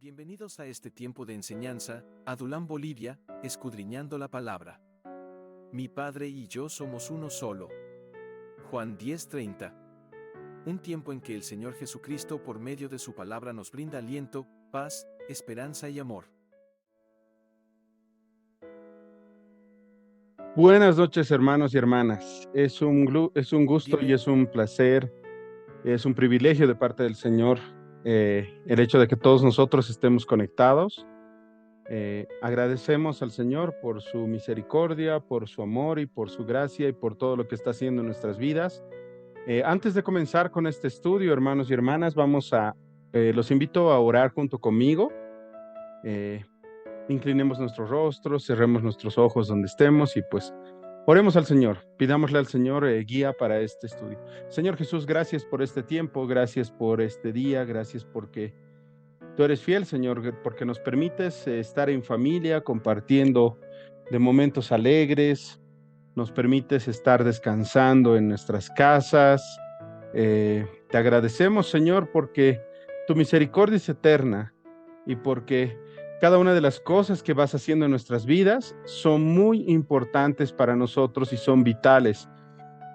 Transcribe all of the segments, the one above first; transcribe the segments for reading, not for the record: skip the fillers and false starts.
Bienvenidos a este tiempo de enseñanza, Adulam Bolivia, escudriñando la palabra. Mi Padre y yo somos uno solo. Juan 10:30. Un tiempo en que el Señor Jesucristo por medio de su palabra nos brinda aliento, paz, esperanza y amor. Buenas noches, hermanos y hermanas. Es un gusto y es un placer, es un privilegio de parte del Señor el hecho de que todos nosotros estemos conectados. Agradecemos al Señor por su misericordia, por su amor y por su gracia y por todo lo que está haciendo en nuestras vidas. Antes de comenzar con este estudio, hermanos y hermanas, los invito a orar junto conmigo. Inclinemos nuestros rostros, cerremos nuestros ojos donde estemos y pues oremos al Señor, pidámosle al Señor guía para este estudio. Señor Jesús, gracias por este tiempo, gracias por este día, gracias porque tú eres fiel, Señor, porque nos permites estar en familia, compartiendo de momentos alegres, nos permites estar descansando en nuestras casas. Te agradecemos, Señor, porque tu misericordia es eterna y porque cada una de las cosas que vas haciendo en nuestras vidas son muy importantes para nosotros y son vitales.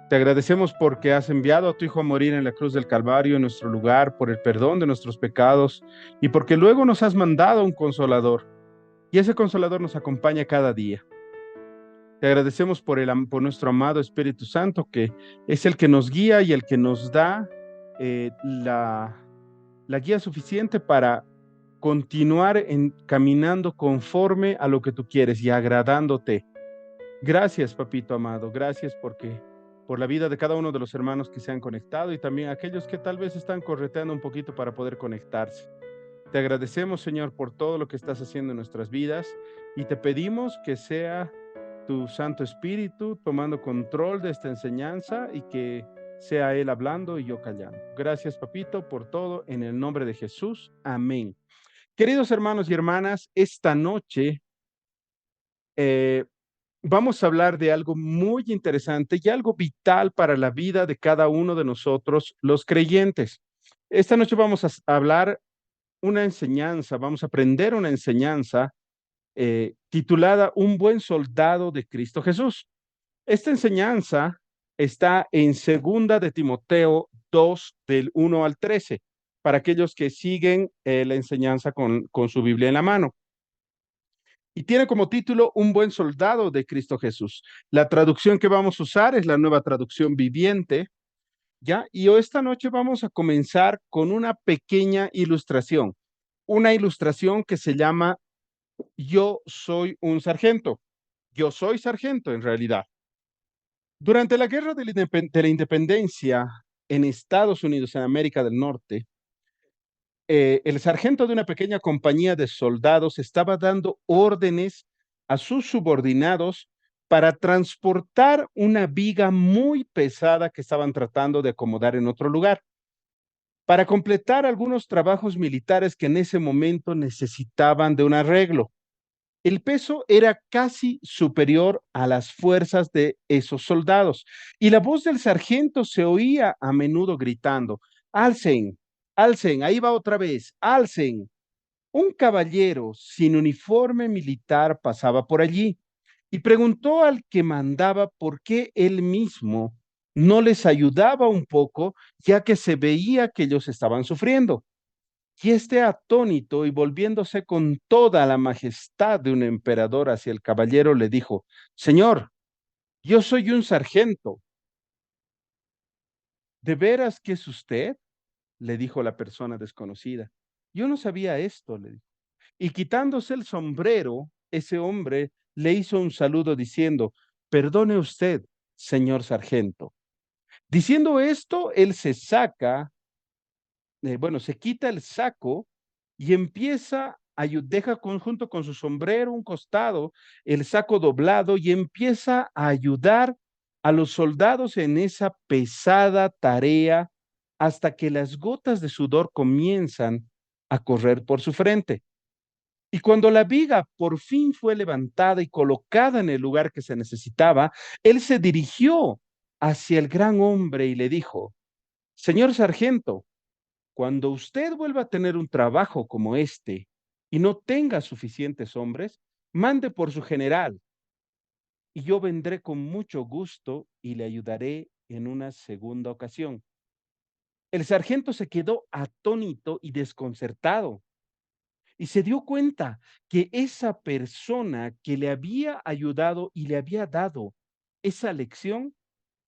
Te agradecemos porque has enviado a tu Hijo a morir en la cruz del Calvario en nuestro lugar por el perdón de nuestros pecados y porque luego nos has mandado un consolador y ese consolador nos acompaña cada día. Te agradecemos por nuestro amado Espíritu Santo, que es el que nos guía y el que nos da la guía suficiente para continuar caminando conforme a lo que tú quieres y agradándote. Gracias, papito amado, gracias por la vida de cada uno de los hermanos que se han conectado y también aquellos que tal vez están correteando un poquito para poder conectarse. Te agradecemos, Señor, por todo lo que estás haciendo en nuestras vidas y te pedimos que sea tu Santo Espíritu tomando control de esta enseñanza y que sea Él hablando y yo callando. Gracias, papito, por todo, en el nombre de Jesús. Amén. Queridos hermanos y hermanas, esta noche vamos a hablar de algo muy interesante y algo vital para la vida de cada uno de nosotros, los creyentes. Esta noche vamos a hablar vamos a aprender una enseñanza titulada Un buen soldado de Cristo Jesús. Esta enseñanza está en segunda de Timoteo 2, del 1 al 13, para aquellos que siguen la enseñanza con su Biblia en la mano. Y tiene como título Un buen soldado de Cristo Jesús. La traducción que vamos a usar es la Nueva Traducción Viviente, ¿ya? Y esta noche vamos a comenzar con una pequeña ilustración. Una ilustración que se llama Yo soy un sargento. Yo soy sargento en realidad. Durante la guerra de la independencia en Estados Unidos, en América del Norte, el sargento de una pequeña compañía de soldados estaba dando órdenes a sus subordinados para transportar una viga muy pesada que estaban tratando de acomodar en otro lugar, para completar algunos trabajos militares que en ese momento necesitaban de un arreglo. El peso era casi superior a las fuerzas de esos soldados y la voz del sargento se oía a menudo gritando: alcen, alcen, ahí va otra vez, alcen. Un caballero sin uniforme militar pasaba por allí y preguntó al que mandaba por qué él mismo no les ayudaba un poco, ya que se veía que ellos estaban sufriendo. Y este atónito y volviéndose con toda la majestad de un emperador hacia el caballero, le dijo: Señor, yo soy un sargento. ¿De veras que es usted? Le dijo la persona desconocida. Yo no sabía esto, le dijo. Y quitándose el sombrero, ese hombre le hizo un saludo diciendo: Perdone usted, señor sargento. Diciendo esto, él se quita el saco y deja junto con su sombrero un costado, el saco doblado y empieza a ayudar a los soldados en esa pesada tarea hasta que las gotas de sudor comienzan a correr por su frente. Y cuando la viga por fin fue levantada y colocada en el lugar que se necesitaba, él se dirigió hacia el gran hombre y le dijo: Señor sargento, cuando usted vuelva a tener un trabajo como este, y no tenga suficientes hombres, mande por su general, y yo vendré con mucho gusto y le ayudaré en una segunda ocasión. El sargento se quedó atónito y desconcertado y se dio cuenta que esa persona que le había ayudado y le había dado esa lección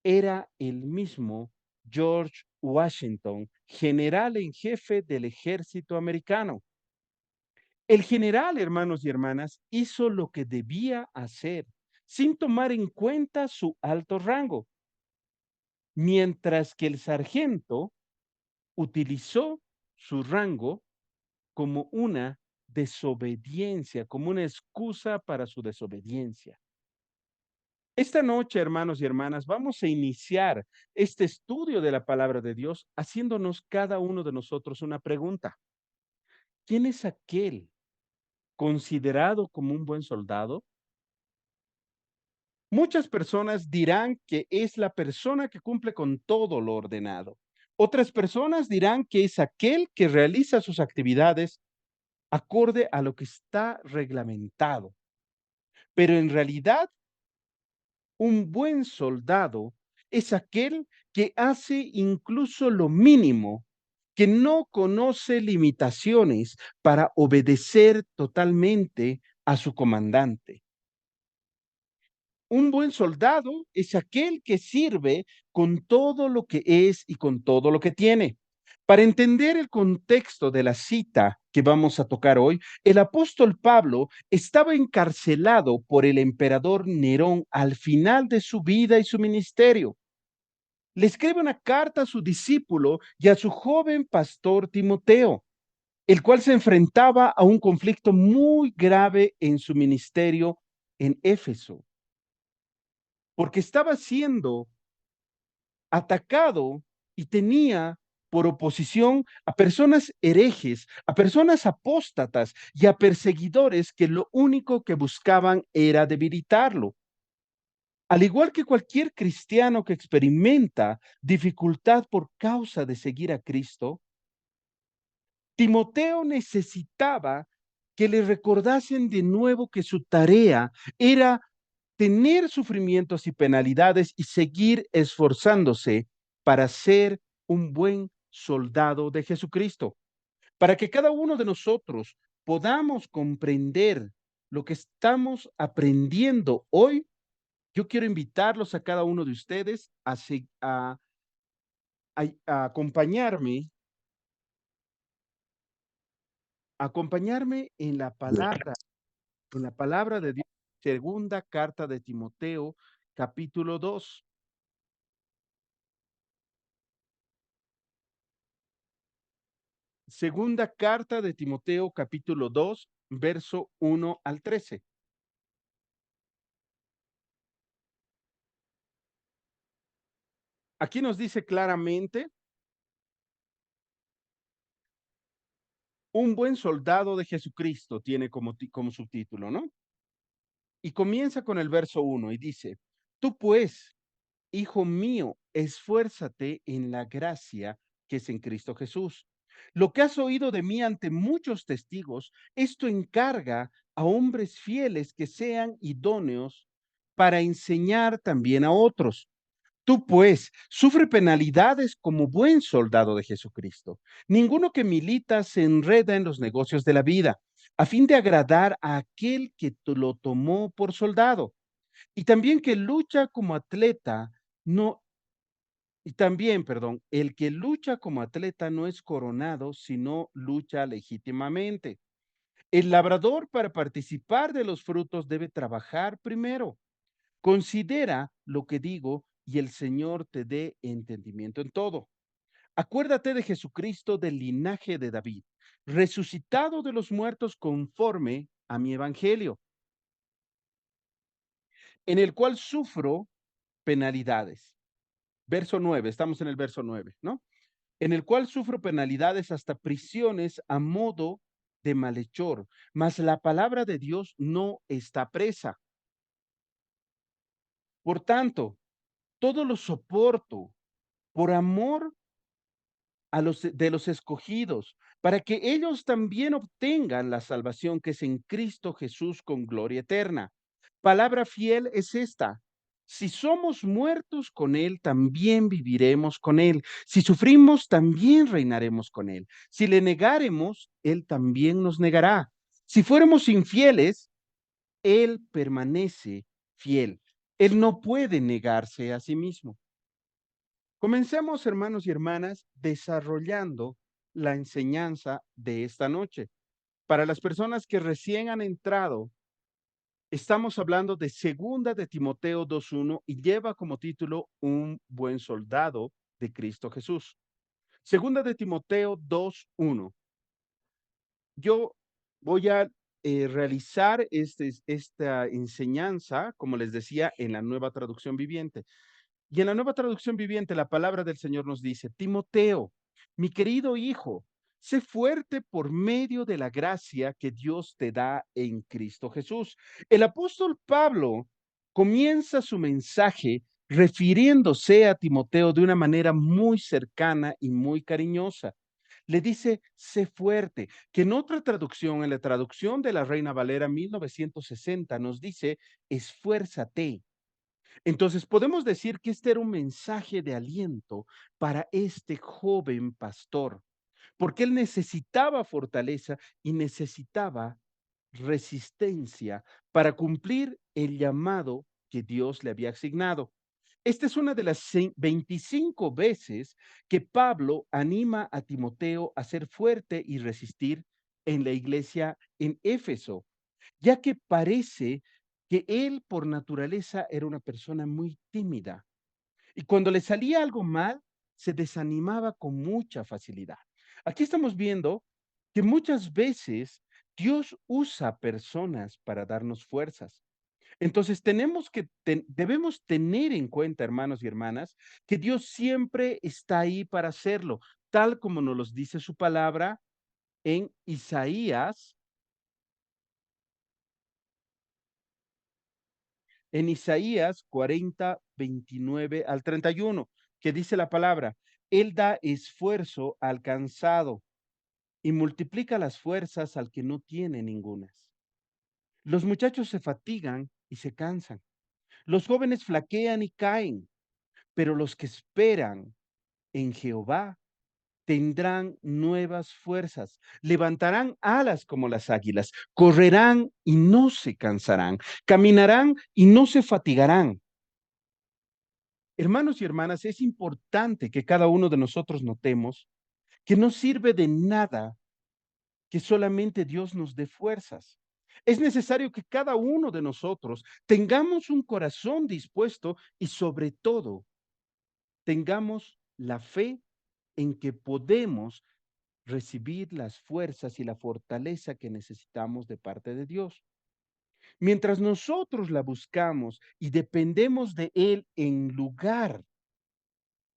era el mismo George Washington, general en jefe del ejército americano. El general, hermanos y hermanas, hizo lo que debía hacer sin tomar en cuenta su alto rango, mientras que el sargento utilizó su rango como una desobediencia, como una excusa para su desobediencia. Esta noche, hermanos y hermanas, vamos a iniciar este estudio de la palabra de Dios haciéndonos cada uno de nosotros una pregunta. ¿Quién es aquel considerado como un buen soldado? Muchas personas dirán que es la persona que cumple con todo lo ordenado. Otras personas dirán que es aquel que realiza sus actividades acorde a lo que está reglamentado. Pero en realidad, un buen soldado es aquel que hace incluso lo mínimo, que no conoce limitaciones para obedecer totalmente a su comandante. Un buen soldado es aquel que sirve con todo lo que es y con todo lo que tiene. Para entender el contexto de la cita que vamos a tocar hoy, el apóstol Pablo estaba encarcelado por el emperador Nerón al final de su vida y su ministerio. Le escribe una carta a su discípulo y a su joven pastor Timoteo, el cual se enfrentaba a un conflicto muy grave en su ministerio en Éfeso, porque estaba siendo atacado y tenía por oposición a personas herejes, a personas apóstatas y a perseguidores que lo único que buscaban era debilitarlo. Al igual que cualquier cristiano que experimenta dificultad por causa de seguir a Cristo, Timoteo necesitaba que le recordasen de nuevo que su tarea era tener sufrimientos y penalidades y seguir esforzándose para ser un buen soldado de Jesucristo. Para que cada uno de nosotros podamos comprender lo que estamos aprendiendo hoy, yo quiero invitarlos a cada uno de ustedes a acompañarme en la palabra de Dios, segunda carta de Timoteo, capítulo 2. Segunda carta de Timoteo, capítulo 2, verso 1 al 13. Aquí nos dice claramente, un buen soldado de Jesucristo tiene como subtítulo, ¿no? Y comienza con el verso 1 y dice, tú pues, hijo mío, esfuérzate en la gracia que es en Cristo Jesús. Lo que has oído de mí ante muchos testigos, esto encarga a hombres fieles que sean idóneos para enseñar también a otros. Tú, pues, sufre penalidades como buen soldado de Jesucristo. Ninguno que milita se enreda en los negocios de la vida, a fin de agradar a aquel que lo tomó por soldado. Y también que lucha como atleta, no, y también, perdón, el que lucha como atleta no es coronado, sino lucha legítimamente. El labrador para participar de los frutos debe trabajar primero. Considera lo que digo y el Señor te dé entendimiento en todo. Acuérdate de Jesucristo del linaje de David, resucitado de los muertos conforme a mi evangelio, en el cual sufro penalidades. Verso 9, estamos en el verso 9, ¿no? En el cual sufro penalidades hasta prisiones a modo de malhechor, mas la palabra de Dios no está presa. Por tanto, todo lo soporto por amor a los de los escogidos, para que ellos también obtengan la salvación que es en Cristo Jesús con gloria eterna. Palabra fiel es esta. Si somos muertos con Él, también viviremos con Él. Si sufrimos, también reinaremos con Él. Si le negáremos, Él también nos negará. Si fuéramos infieles, Él permanece fiel. Él no puede negarse a sí mismo. Comencemos, hermanos y hermanas, desarrollando la enseñanza de esta noche. Para las personas que recién han entrado, estamos hablando de Segunda de Timoteo 2:1 y lleva como título Un buen soldado de Cristo Jesús. Segunda de Timoteo 2:1. Yo voy a realizar esta enseñanza, como les decía, en la Nueva Traducción Viviente. Y en la Nueva Traducción Viviente, la palabra del Señor nos dice: Timoteo, mi querido hijo, sé fuerte por medio de la gracia que Dios te da en Cristo Jesús. El apóstol Pablo comienza su mensaje refiriéndose a Timoteo de una manera muy cercana y muy cariñosa. Le dice, sé fuerte, que en otra traducción, en la traducción de la Reina Valera 1960, nos dice, esfuérzate. Entonces, podemos decir que este era un mensaje de aliento para este joven pastor, porque él necesitaba fortaleza y necesitaba resistencia para cumplir el llamado que Dios le había asignado. Esta es una de las 25 veces que Pablo anima a Timoteo a ser fuerte y resistir en la iglesia en Éfeso, ya que parece que él por naturaleza era una persona muy tímida y cuando le salía algo mal, se desanimaba con mucha facilidad. Aquí estamos viendo que muchas veces Dios usa personas para darnos fuerzas. Entonces debemos tener en cuenta, hermanos y hermanas, que Dios siempre está ahí para hacerlo, tal como nos lo dice su palabra en Isaías 40, 29 al 31, que dice la palabra, Él da esfuerzo al cansado y multiplica las fuerzas al que no tiene ningunas. Los muchachos se fatigan y se cansan. Los jóvenes flaquean y caen, pero los que esperan en Jehová tendrán nuevas fuerzas, levantarán alas como las águilas, correrán y no se cansarán, caminarán y no se fatigarán. Hermanos y hermanas, es importante que cada uno de nosotros notemos que no sirve de nada que solamente Dios nos dé fuerzas. Es necesario que cada uno de nosotros tengamos un corazón dispuesto y sobre todo tengamos la fe en que podemos recibir las fuerzas y la fortaleza que necesitamos de parte de Dios. Mientras nosotros la buscamos y dependemos de Él en lugar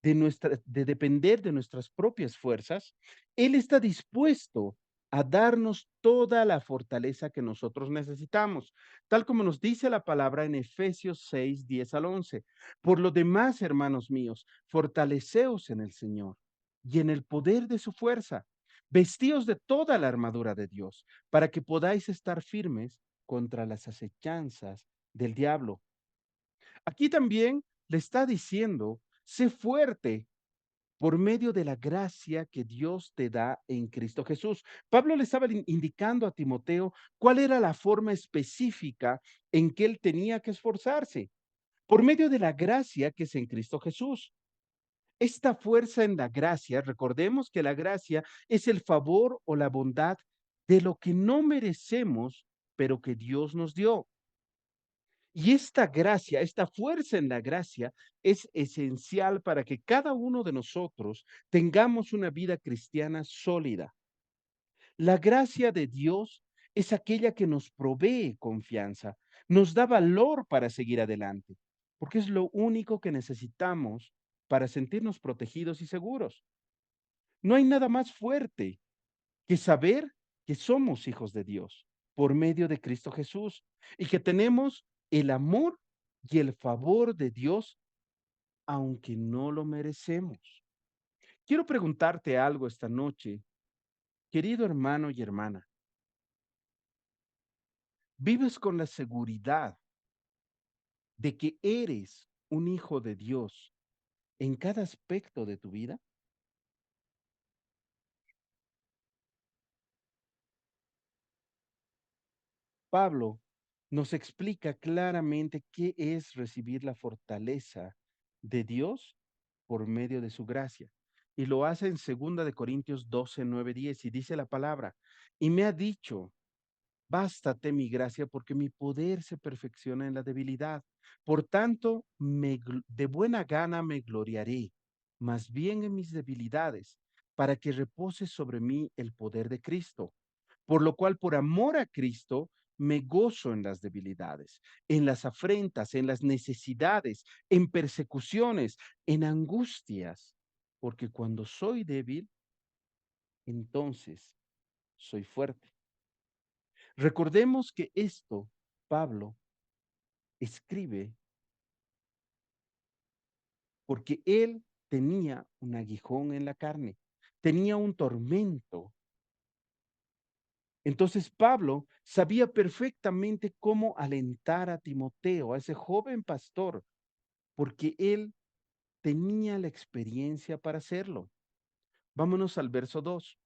de depender de nuestras propias fuerzas, Él está dispuesto a darnos toda la fortaleza que nosotros necesitamos, tal como nos dice la palabra en Efesios 6, 10 al 11. Por lo demás, hermanos míos, fortaleceos en el Señor y en el poder de su fuerza. Vestíos de toda la armadura de Dios, para que podáis estar firmes contra las acechanzas del diablo. Aquí también le está diciendo, sé fuerte por medio de la gracia que Dios te da en Cristo Jesús. Pablo le estaba indicando a Timoteo cuál era la forma específica en que él tenía que esforzarse, por medio de la gracia que es en Cristo Jesús. Esta fuerza en la gracia, recordemos que la gracia es el favor o la bondad de lo que no merecemos, pero que Dios nos dio. Y esta gracia, esta fuerza en la gracia es esencial para que cada uno de nosotros tengamos una vida cristiana sólida. La gracia de Dios es aquella que nos provee confianza, nos da valor para seguir adelante, porque es lo único que necesitamos para sentirnos protegidos y seguros. No hay nada más fuerte que saber que somos hijos de Dios por medio de Cristo Jesús y que tenemos el amor y el favor de Dios, aunque no lo merecemos. Quiero preguntarte algo esta noche. Querido hermano y hermana, ¿vives con la seguridad de que eres un hijo de Dios en cada aspecto de tu vida? Pablo nos explica claramente qué es recibir la fortaleza de Dios por medio de su gracia. Y lo hace en 2 Corintios 12, 9, 10. Y dice la palabra, y me ha dicho, bástate mi gracia porque mi poder se perfecciona en la debilidad. Por tanto, de buena gana me gloriaré, más bien en mis debilidades, para que repose sobre mí el poder de Cristo. Por lo cual, por amor a Cristo, me gozo en las debilidades, en las afrentas, en las necesidades, en persecuciones, en angustias, porque cuando soy débil, entonces soy fuerte. Recordemos que esto Pablo escribe porque él tenía un aguijón en la carne, tenía un tormento. Entonces Pablo sabía perfectamente cómo alentar a Timoteo, a ese joven pastor, porque él tenía la experiencia para hacerlo. Vámonos al verso 2.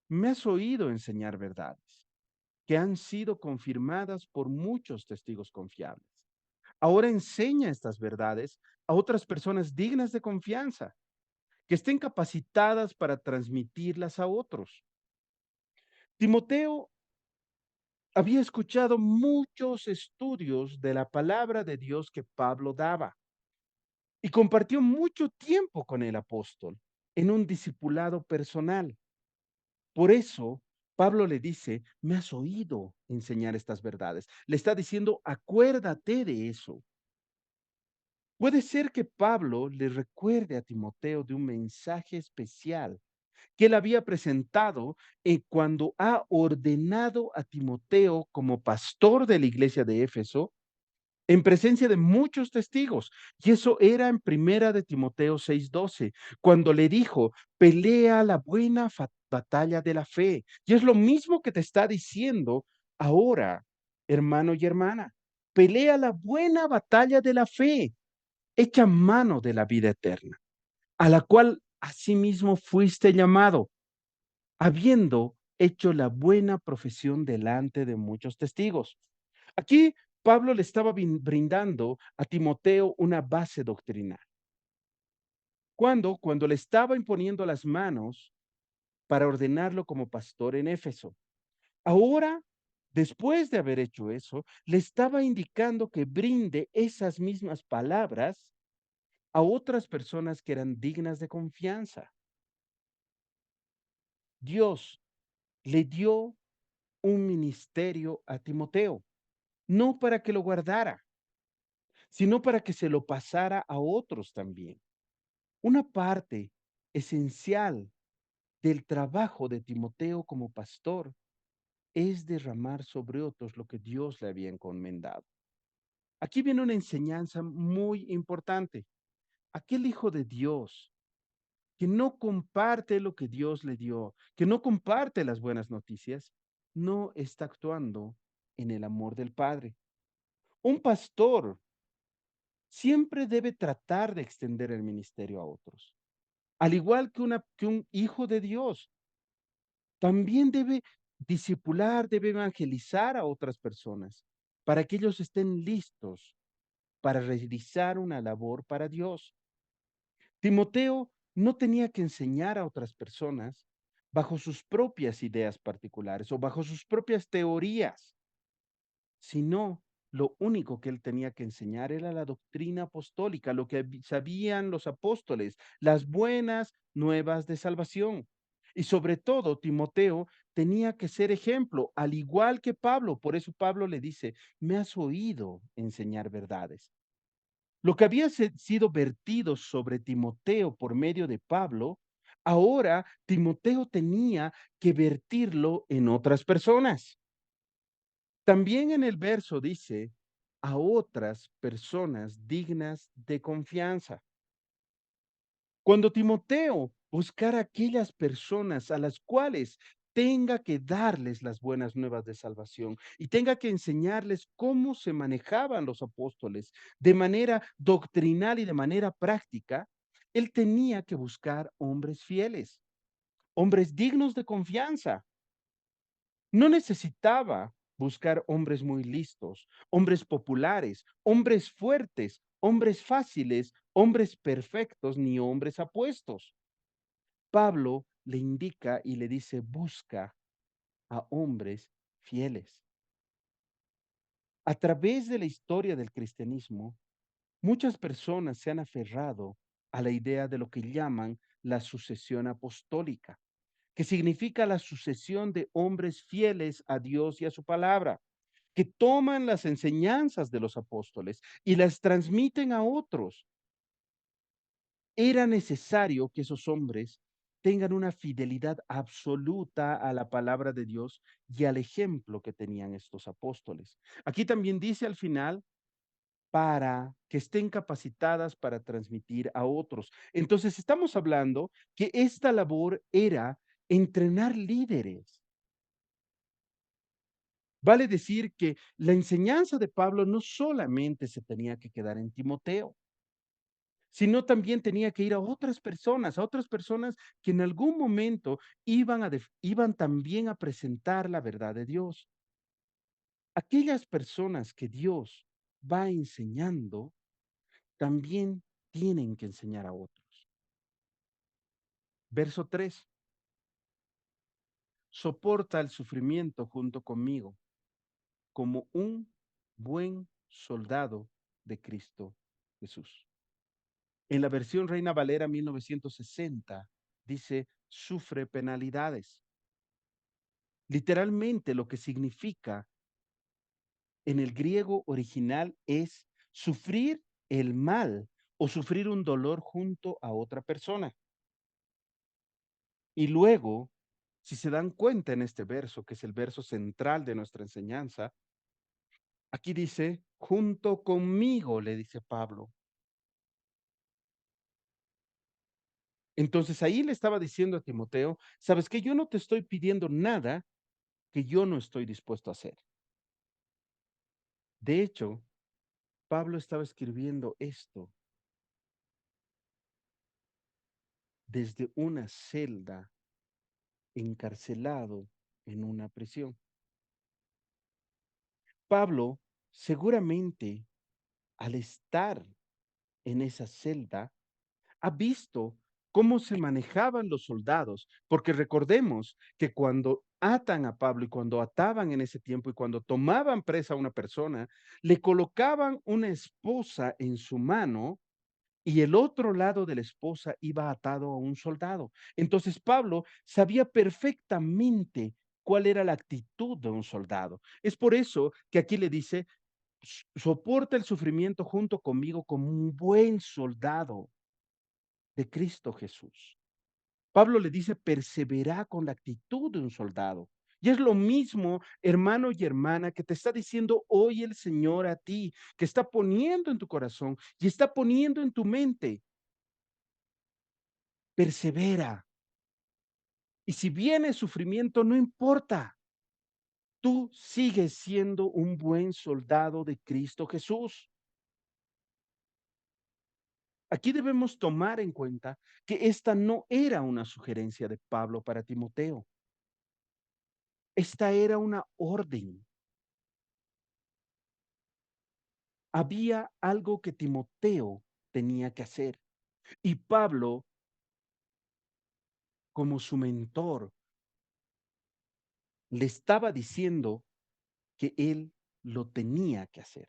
Me has oído enseñar verdades que han sido confirmadas por muchos testigos confiables. Ahora enseña estas verdades a otras personas dignas de confianza, que estén capacitadas para transmitirlas a otros. Timoteo había escuchado muchos estudios de la palabra de Dios que Pablo daba y compartió mucho tiempo con el apóstol en un discipulado personal. Por eso, Pablo le dice, me has oído enseñar estas verdades. Le está diciendo, acuérdate de eso. Puede ser que Pablo le recuerde a Timoteo de un mensaje especial que él había presentado cuando ha ordenado a Timoteo como pastor de la iglesia de Éfeso en presencia de muchos testigos. Y eso era en primera de Timoteo 6:12, cuando le dijo, pelea la buena batalla de la fe. Y es lo mismo que te está diciendo ahora, hermano y hermana. Pelea la buena batalla de la fe, echa mano de la vida eterna, a la cual asimismo fuiste llamado, habiendo hecho la buena profesión delante de muchos testigos. Aquí Pablo le estaba brindando a Timoteo una base doctrinal. Cuando le estaba imponiendo las manos para ordenarlo como pastor en Éfeso. Ahora, después de haber hecho eso, le estaba indicando que brinde esas mismas palabras a otras personas que eran dignas de confianza. Dios le dio un ministerio a Timoteo, no para que lo guardara, sino para que se lo pasara a otros también. Una parte esencial del trabajo de Timoteo como pastor es derramar sobre otros lo que Dios le había encomendado. Aquí viene una enseñanza muy importante. Aquel hijo de Dios que no comparte lo que Dios le dio, que no comparte las buenas noticias, no está actuando en el amor del Padre. Un pastor siempre debe tratar de extender el ministerio a otros. Al igual que un hijo de Dios, también debe discipular, debe evangelizar a otras personas para que ellos estén listos para realizar una labor para Dios. Timoteo no tenía que enseñar a otras personas bajo sus propias ideas particulares o bajo sus propias teorías, sino lo único que él tenía que enseñar era la doctrina apostólica, lo que sabían los apóstoles, las buenas nuevas de salvación. Y sobre todo, Timoteo tenía que ser ejemplo, al igual que Pablo. Por eso Pablo le dice, me has oído enseñar verdades. Lo que había sido vertido sobre Timoteo por medio de Pablo, ahora Timoteo tenía que vertirlo en otras personas. También en el verso dice, a otras personas dignas de confianza. Cuando Timoteo buscar a aquellas personas a las cuales tenga que darles las buenas nuevas de salvación y tenga que enseñarles cómo se manejaban los apóstoles de manera doctrinal y de manera práctica, él tenía que buscar hombres fieles, hombres dignos de confianza. No necesitaba buscar hombres muy listos, hombres populares, hombres fuertes, hombres fáciles, hombres perfectos, ni hombres apuestos. Pablo le indica y le dice, busca a hombres fieles. A través de la historia del cristianismo, muchas personas se han aferrado a la idea de lo que llaman la sucesión apostólica, que significa la sucesión de hombres fieles a Dios y a su palabra, que toman las enseñanzas de los apóstoles y las transmiten a otros. Era necesario que esos hombres tengan una fidelidad absoluta a la palabra de Dios y al ejemplo que tenían estos apóstoles. Aquí también dice al final, para que estén capacitadas para transmitir a otros. Entonces, estamos hablando que esta labor era entrenar líderes. Vale decir que la enseñanza de Pablo no solamente se tenía que quedar en Timoteo, sino también tenía que ir a otras personas que en algún momento iban también a presentar la verdad de Dios. Aquellas personas que Dios va enseñando, también tienen que enseñar a otros. Verso 3: soporta el sufrimiento junto conmigo como un buen soldado de Cristo Jesús. En la versión Reina Valera 1960 dice, sufre penalidades. Literalmente lo que significa en el griego original es sufrir el mal o sufrir un dolor junto a otra persona. Y luego, si se dan cuenta en este verso, que es el verso central de nuestra enseñanza, aquí dice, junto conmigo, le dice Pablo. Entonces ahí le estaba diciendo a Timoteo, sabes que yo no te estoy pidiendo nada que yo no estoy dispuesto a hacer. De hecho, Pablo estaba escribiendo esto desde una celda, encarcelado en una prisión. Pablo, seguramente, al estar en esa celda, ha visto cómo se manejaban los soldados, porque recordemos que cuando atan a Pablo y cuando ataban en ese tiempo y cuando tomaban presa a una persona, le colocaban una esposa en su mano y el otro lado de la esposa iba atado a un soldado. Entonces Pablo sabía perfectamente cuál era la actitud de un soldado. Es por eso que aquí le dice, soporta el sufrimiento junto conmigo como un buen soldado de Cristo Jesús. Pablo le dice, persevera con la actitud de un soldado. Y es lo mismo, hermano y hermana, que te está diciendo hoy el Señor a ti, que está poniendo en tu corazón y está poniendo en tu mente. Persevera. Y si viene sufrimiento, no importa. Tú sigues siendo un buen soldado de Cristo Jesús. Aquí debemos tomar en cuenta que esta no era una sugerencia de Pablo para Timoteo. Esta era una orden. Había algo que Timoteo tenía que hacer. Y Pablo, como su mentor, le estaba diciendo que él lo tenía que hacer.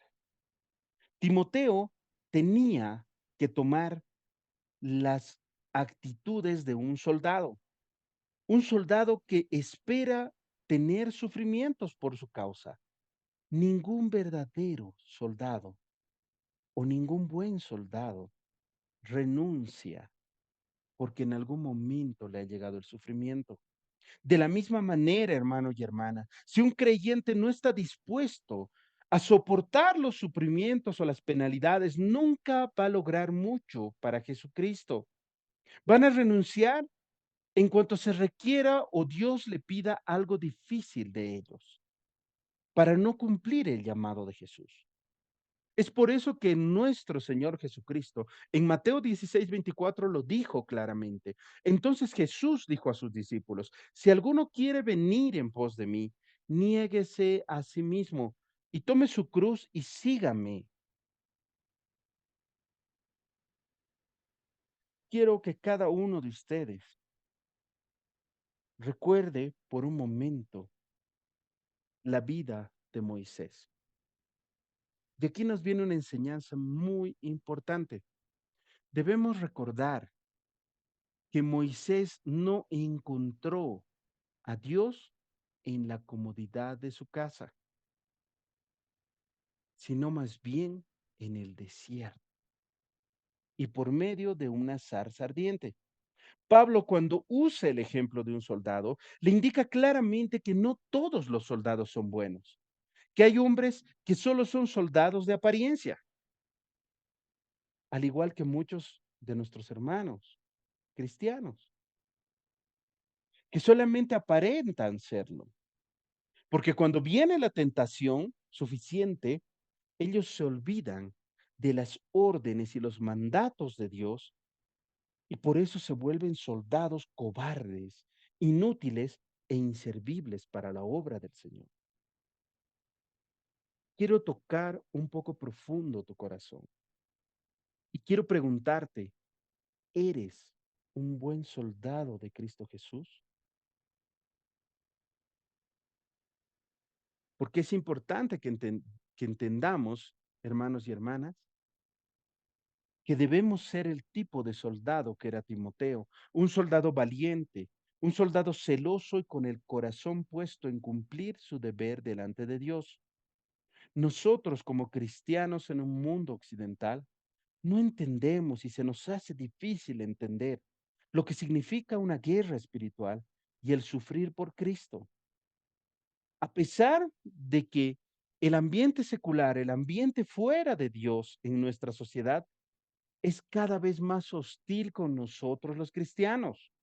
Timoteo tenía que tomar las actitudes de un soldado que espera tener sufrimientos por su causa. Ningún verdadero soldado o ningún buen soldado renuncia porque en algún momento le ha llegado el sufrimiento. De la misma manera, hermano y hermana, si un creyente no está dispuesto a soportar los sufrimientos o las penalidades, nunca va a lograr mucho para Jesucristo. Van a renunciar en cuanto se requiera o Dios le pida algo difícil de ellos para no cumplir el llamado de Jesús. Es por eso que nuestro Señor Jesucristo en Mateo 16:24 lo dijo claramente. Entonces Jesús dijo a sus discípulos, si alguno quiere venir en pos de mí, niéguese a sí mismo y tome su cruz y sígame. Quiero que cada uno de ustedes recuerde por un momento la vida de Moisés. De aquí nos viene una enseñanza muy importante. Debemos recordar que Moisés no encontró a Dios en la comodidad de su casa, sino más bien en el desierto y por medio de una zarza ardiente. Pablo, cuando usa el ejemplo de un soldado, le indica claramente que no todos los soldados son buenos, que hay hombres que solo son soldados de apariencia, al igual que muchos de nuestros hermanos cristianos, que solamente aparentan serlo, porque cuando viene la tentación suficiente, ellos se olvidan de las órdenes y los mandatos de Dios y por eso se vuelven soldados cobardes, inútiles e inservibles para la obra del Señor. Quiero tocar un poco profundo tu corazón y quiero preguntarte, ¿eres un buen soldado de Cristo Jesús? Porque es importante que entendamos, hermanos y hermanas, que debemos ser el tipo de soldado que era Timoteo, un soldado valiente, un soldado celoso y con el corazón puesto en cumplir su deber delante de Dios. Nosotros como cristianos en un mundo occidental no entendemos y se nos hace difícil entender lo que significa una guerra espiritual y el sufrir por Cristo. A pesar de que el ambiente secular, el ambiente fuera de Dios en nuestra sociedad es cada vez más hostil con nosotros los cristianos.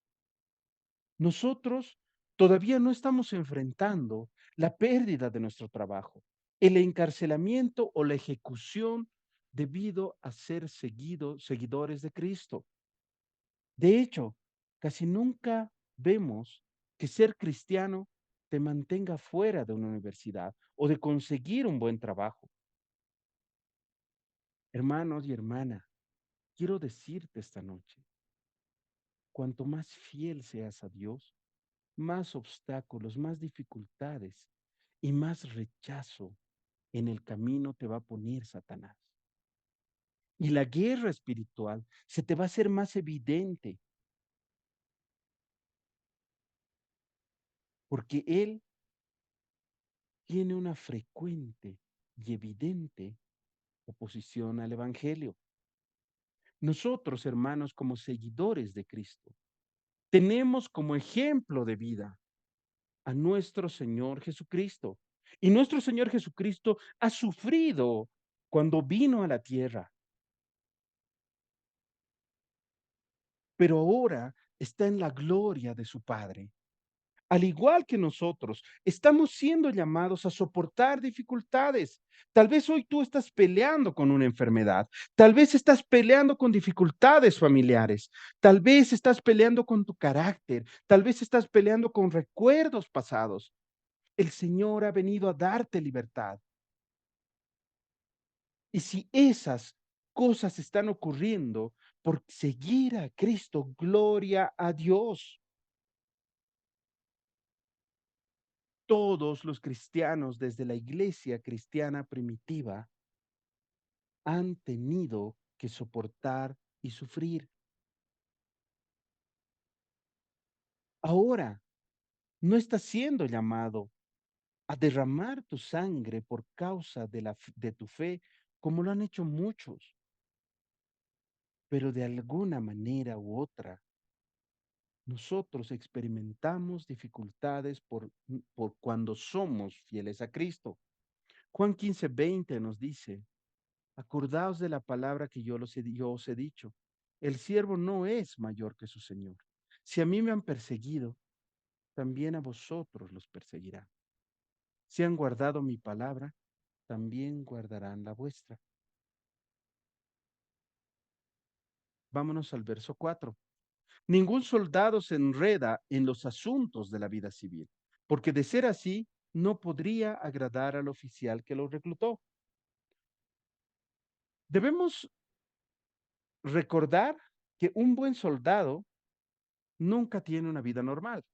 Nosotros todavía no estamos enfrentando la pérdida de nuestro trabajo, el encarcelamiento o la ejecución debido a ser seguidores de Cristo. De hecho, casi nunca vemos que ser cristiano te mantenga fuera de una universidad o de conseguir un buen trabajo. Hermanos y hermanas, quiero decirte esta noche, cuanto más fiel seas a Dios, más obstáculos, más dificultades y más rechazo en el camino te va a poner Satanás. Y la guerra espiritual se te va a hacer más evidente porque él tiene una frecuente y evidente oposición al Evangelio. Nosotros, hermanos, como seguidores de Cristo, tenemos como ejemplo de vida a nuestro Señor Jesucristo. Y nuestro Señor Jesucristo ha sufrido cuando vino a la tierra, pero ahora está en la gloria de su Padre. Al igual que nosotros, estamos siendo llamados a soportar dificultades. Tal vez hoy tú estás peleando con una enfermedad, tal vez estás peleando con dificultades familiares, tal vez estás peleando con tu carácter, tal vez estás peleando con recuerdos pasados. El Señor ha venido a darte libertad. Y si esas cosas están ocurriendo por seguir a Cristo, gloria a Dios. Todos los cristianos desde la iglesia cristiana primitiva han tenido que soportar y sufrir. Ahora no estás siendo llamado a derramar tu sangre por causa de tu fe, como lo han hecho muchos, pero de alguna manera u otra nosotros experimentamos dificultades por cuando somos fieles a Cristo. Juan 15:20 nos dice, acordaos de la palabra que yo os he dicho. El siervo no es mayor que su señor. Si a mí me han perseguido, también a vosotros los perseguirán. Si han guardado mi palabra, también guardarán la vuestra. Vámonos al verso 4. Ningún soldado se enreda en los asuntos de la vida civil, porque de ser así, no podría agradar al oficial que lo reclutó. Debemos recordar que un buen soldado nunca tiene una vida normal.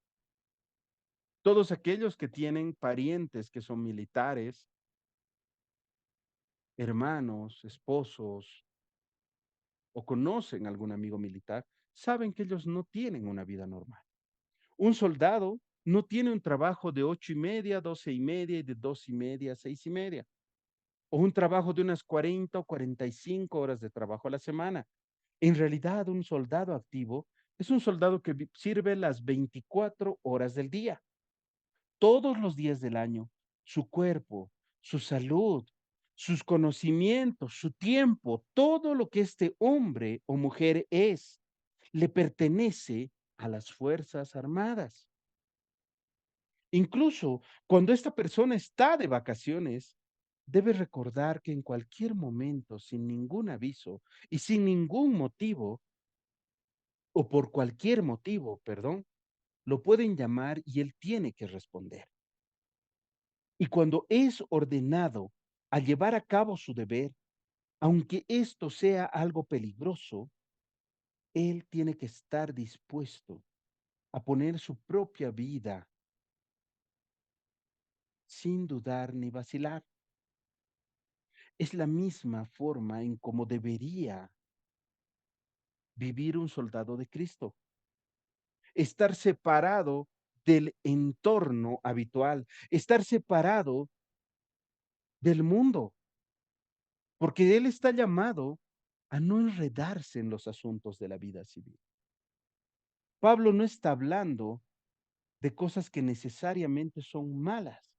Todos aquellos que tienen parientes que son militares, hermanos, esposos o conocen algún amigo militar, saben que ellos no tienen una vida normal. Un soldado no tiene un trabajo de 8:30, 12:30 y de 2:30 a 6:30, o un trabajo de unas 40 o 45 horas de trabajo a la semana. En realidad, un soldado activo es un soldado que sirve las 24 horas del día, todos los días del año. Su cuerpo, su salud, sus conocimientos, su tiempo, todo lo que este hombre o mujer es, le pertenece a las Fuerzas Armadas. Incluso cuando esta persona está de vacaciones, debe recordar que en cualquier momento, sin ningún aviso y sin ningún motivo, o por cualquier motivo, perdón, lo pueden llamar y él tiene que responder. Y cuando es ordenado a llevar a cabo su deber, aunque esto sea algo peligroso, él tiene que estar dispuesto a poner su propia vida sin dudar ni vacilar. Es la misma forma en cómo debería vivir un soldado de Cristo. Estar separado del entorno habitual, estar separado del mundo, porque él está llamado a no enredarse en los asuntos de la vida civil. Pablo no está hablando de cosas que necesariamente son malas.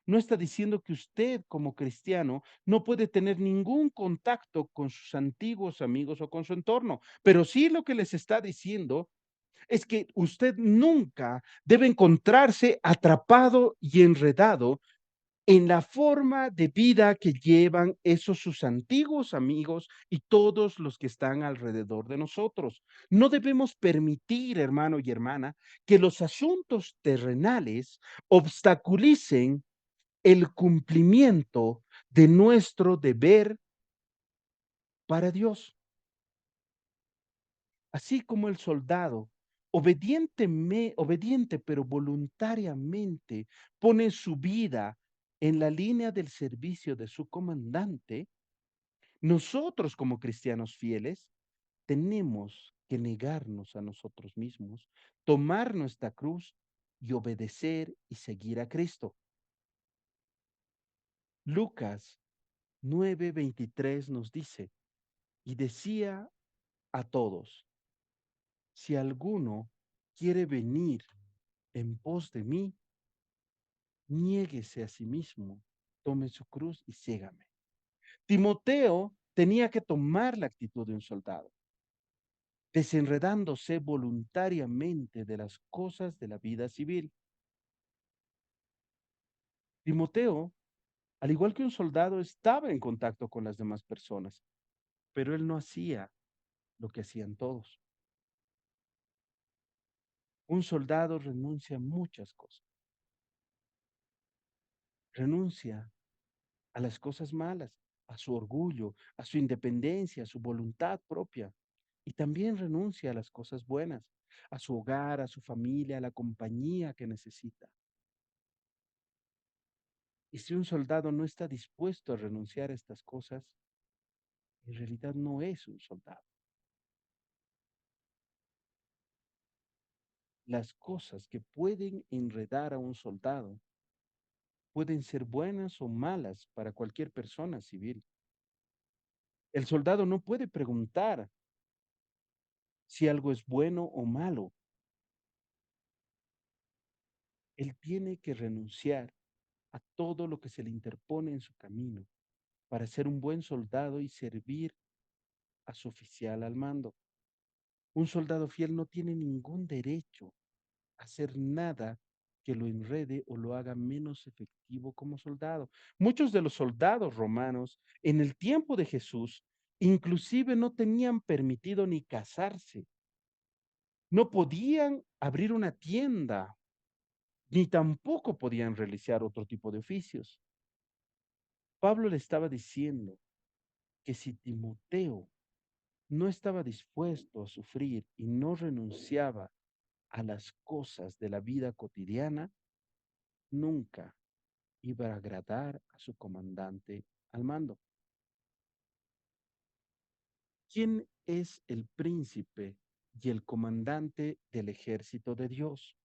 No está diciendo que usted como cristiano no puede tener ningún contacto con sus antiguos amigos o con su entorno, pero sí lo que les está diciendo es que usted nunca debe encontrarse atrapado y enredado en la forma de vida que llevan esos sus antiguos amigos y todos los que están alrededor de nosotros. No debemos permitir, hermano y hermana, que los asuntos terrenales obstaculicen el cumplimiento de nuestro deber para Dios. Así como el soldado obediente pero voluntariamente pone su vida en la línea del servicio de su comandante, nosotros como cristianos fieles tenemos que negarnos a nosotros mismos, tomar nuestra cruz y obedecer y seguir a Cristo. Lucas 9:23 nos dice, y decía a todos, si alguno quiere venir en pos de mí, niéguese a sí mismo, tome su cruz y sígame. Timoteo tenía que tomar la actitud de un soldado, desenredándose voluntariamente de las cosas de la vida civil. Timoteo, al igual que un soldado, estaba en contacto con las demás personas, pero él no hacía lo que hacían todos. Un soldado renuncia a muchas cosas. Renuncia a las cosas malas, a su orgullo, a su independencia, a su voluntad propia. Y también renuncia a las cosas buenas, a su hogar, a su familia, a la compañía que necesita. Y si un soldado no está dispuesto a renunciar a estas cosas, en realidad no es un soldado. Las cosas que pueden enredar a un soldado pueden ser buenas o malas para cualquier persona civil. El soldado no puede preguntar si algo es bueno o malo. Él tiene que renunciar a todo lo que se le interpone en su camino para ser un buen soldado y servir a su oficial al mando. Un soldado fiel no tiene ningún derecho a hacer nada que lo enrede o lo haga menos efectivo como soldado. Muchos de los soldados romanos en el tiempo de Jesús inclusive no tenían permitido ni casarse, no podían abrir una tienda, ni tampoco podían realizar otro tipo de oficios. Pablo le estaba diciendo que si Timoteo no estaba dispuesto a sufrir y no renunciaba a las cosas de la vida cotidiana, nunca iba a agradar a su comandante al mando. ¿Quién es el príncipe y el comandante del ejército de Dios?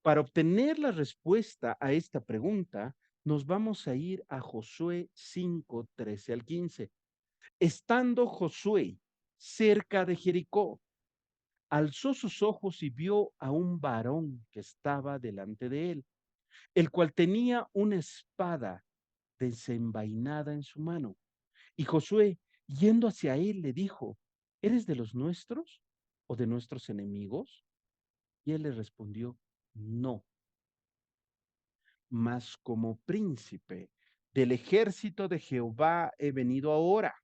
Para obtener la respuesta a esta pregunta, nos vamos a ir a Josué 5, 13 al 15. Estando Josué cerca de Jericó, alzó sus ojos y vio a un varón que estaba delante de él, el cual tenía una espada desenvainada en su mano. Y Josué, yendo hacia él, le dijo, ¿eres de los nuestros o de nuestros enemigos? Y él le respondió, no, mas como príncipe del ejército de Jehová he venido ahora.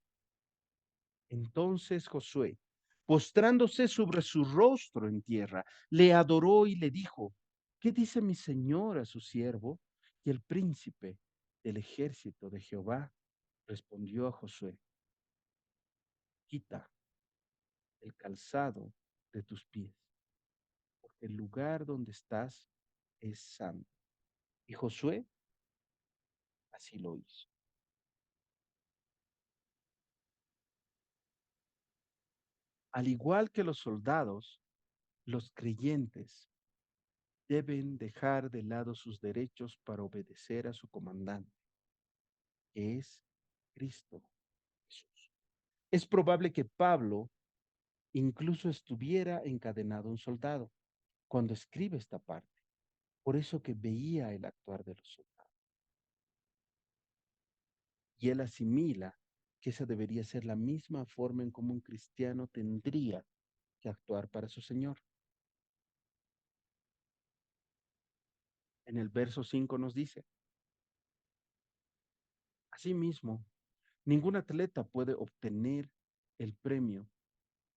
Entonces Josué, postrándose sobre su rostro en tierra, le adoró y le dijo, ¿qué dice mi señor a su siervo? Y el príncipe del ejército de Jehová respondió a Josué, quita el calzado de tus pies, porque el lugar donde estás es santo. Y Josué así lo hizo. Al igual que los soldados, los creyentes deben dejar de lado sus derechos para obedecer a su comandante, que es Cristo Jesús. Es probable que Pablo incluso estuviera encadenado a un soldado cuando escribe esta parte. Por eso que veía el actuar de los soldados. Y él asimila que esa debería ser la misma forma en cómo un cristiano tendría que actuar para su Señor. En el verso 5 nos dice, asimismo, ningún atleta puede obtener el premio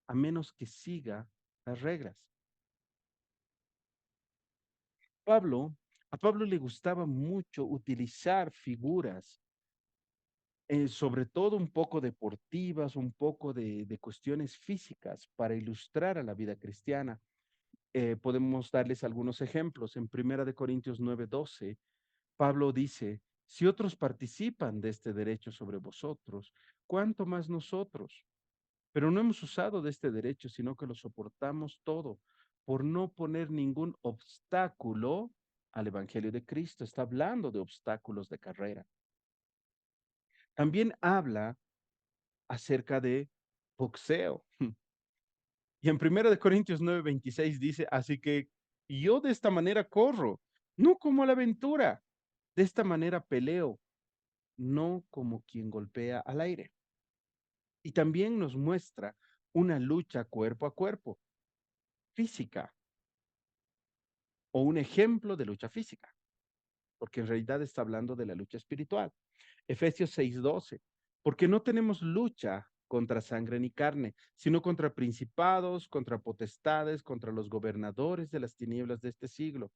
a menos que siga las reglas. Pablo, a Pablo le gustaba mucho utilizar figuras, sobre todo un poco deportivas, un poco de cuestiones físicas para ilustrar a la vida cristiana. Podemos darles algunos ejemplos. En Primera de Corintios 9:12, Pablo dice, si otros participan de este derecho sobre vosotros, ¿cuánto más nosotros? Pero no hemos usado de este derecho, sino que lo soportamos todo por no poner ningún obstáculo al Evangelio de Cristo. Está hablando de obstáculos de carrera. También habla acerca de boxeo. Y en 1 Corintios 9:26 dice, así que yo de esta manera corro, no como a la aventura, de esta manera peleo, no como quien golpea al aire. Y también nos muestra una lucha cuerpo a cuerpo, física, o un ejemplo de lucha física, porque en realidad está hablando de la lucha espiritual. Efesios 6:12, porque no tenemos lucha contra sangre ni carne, sino contra principados, contra potestades, contra los gobernadores de las tinieblas de este siglo,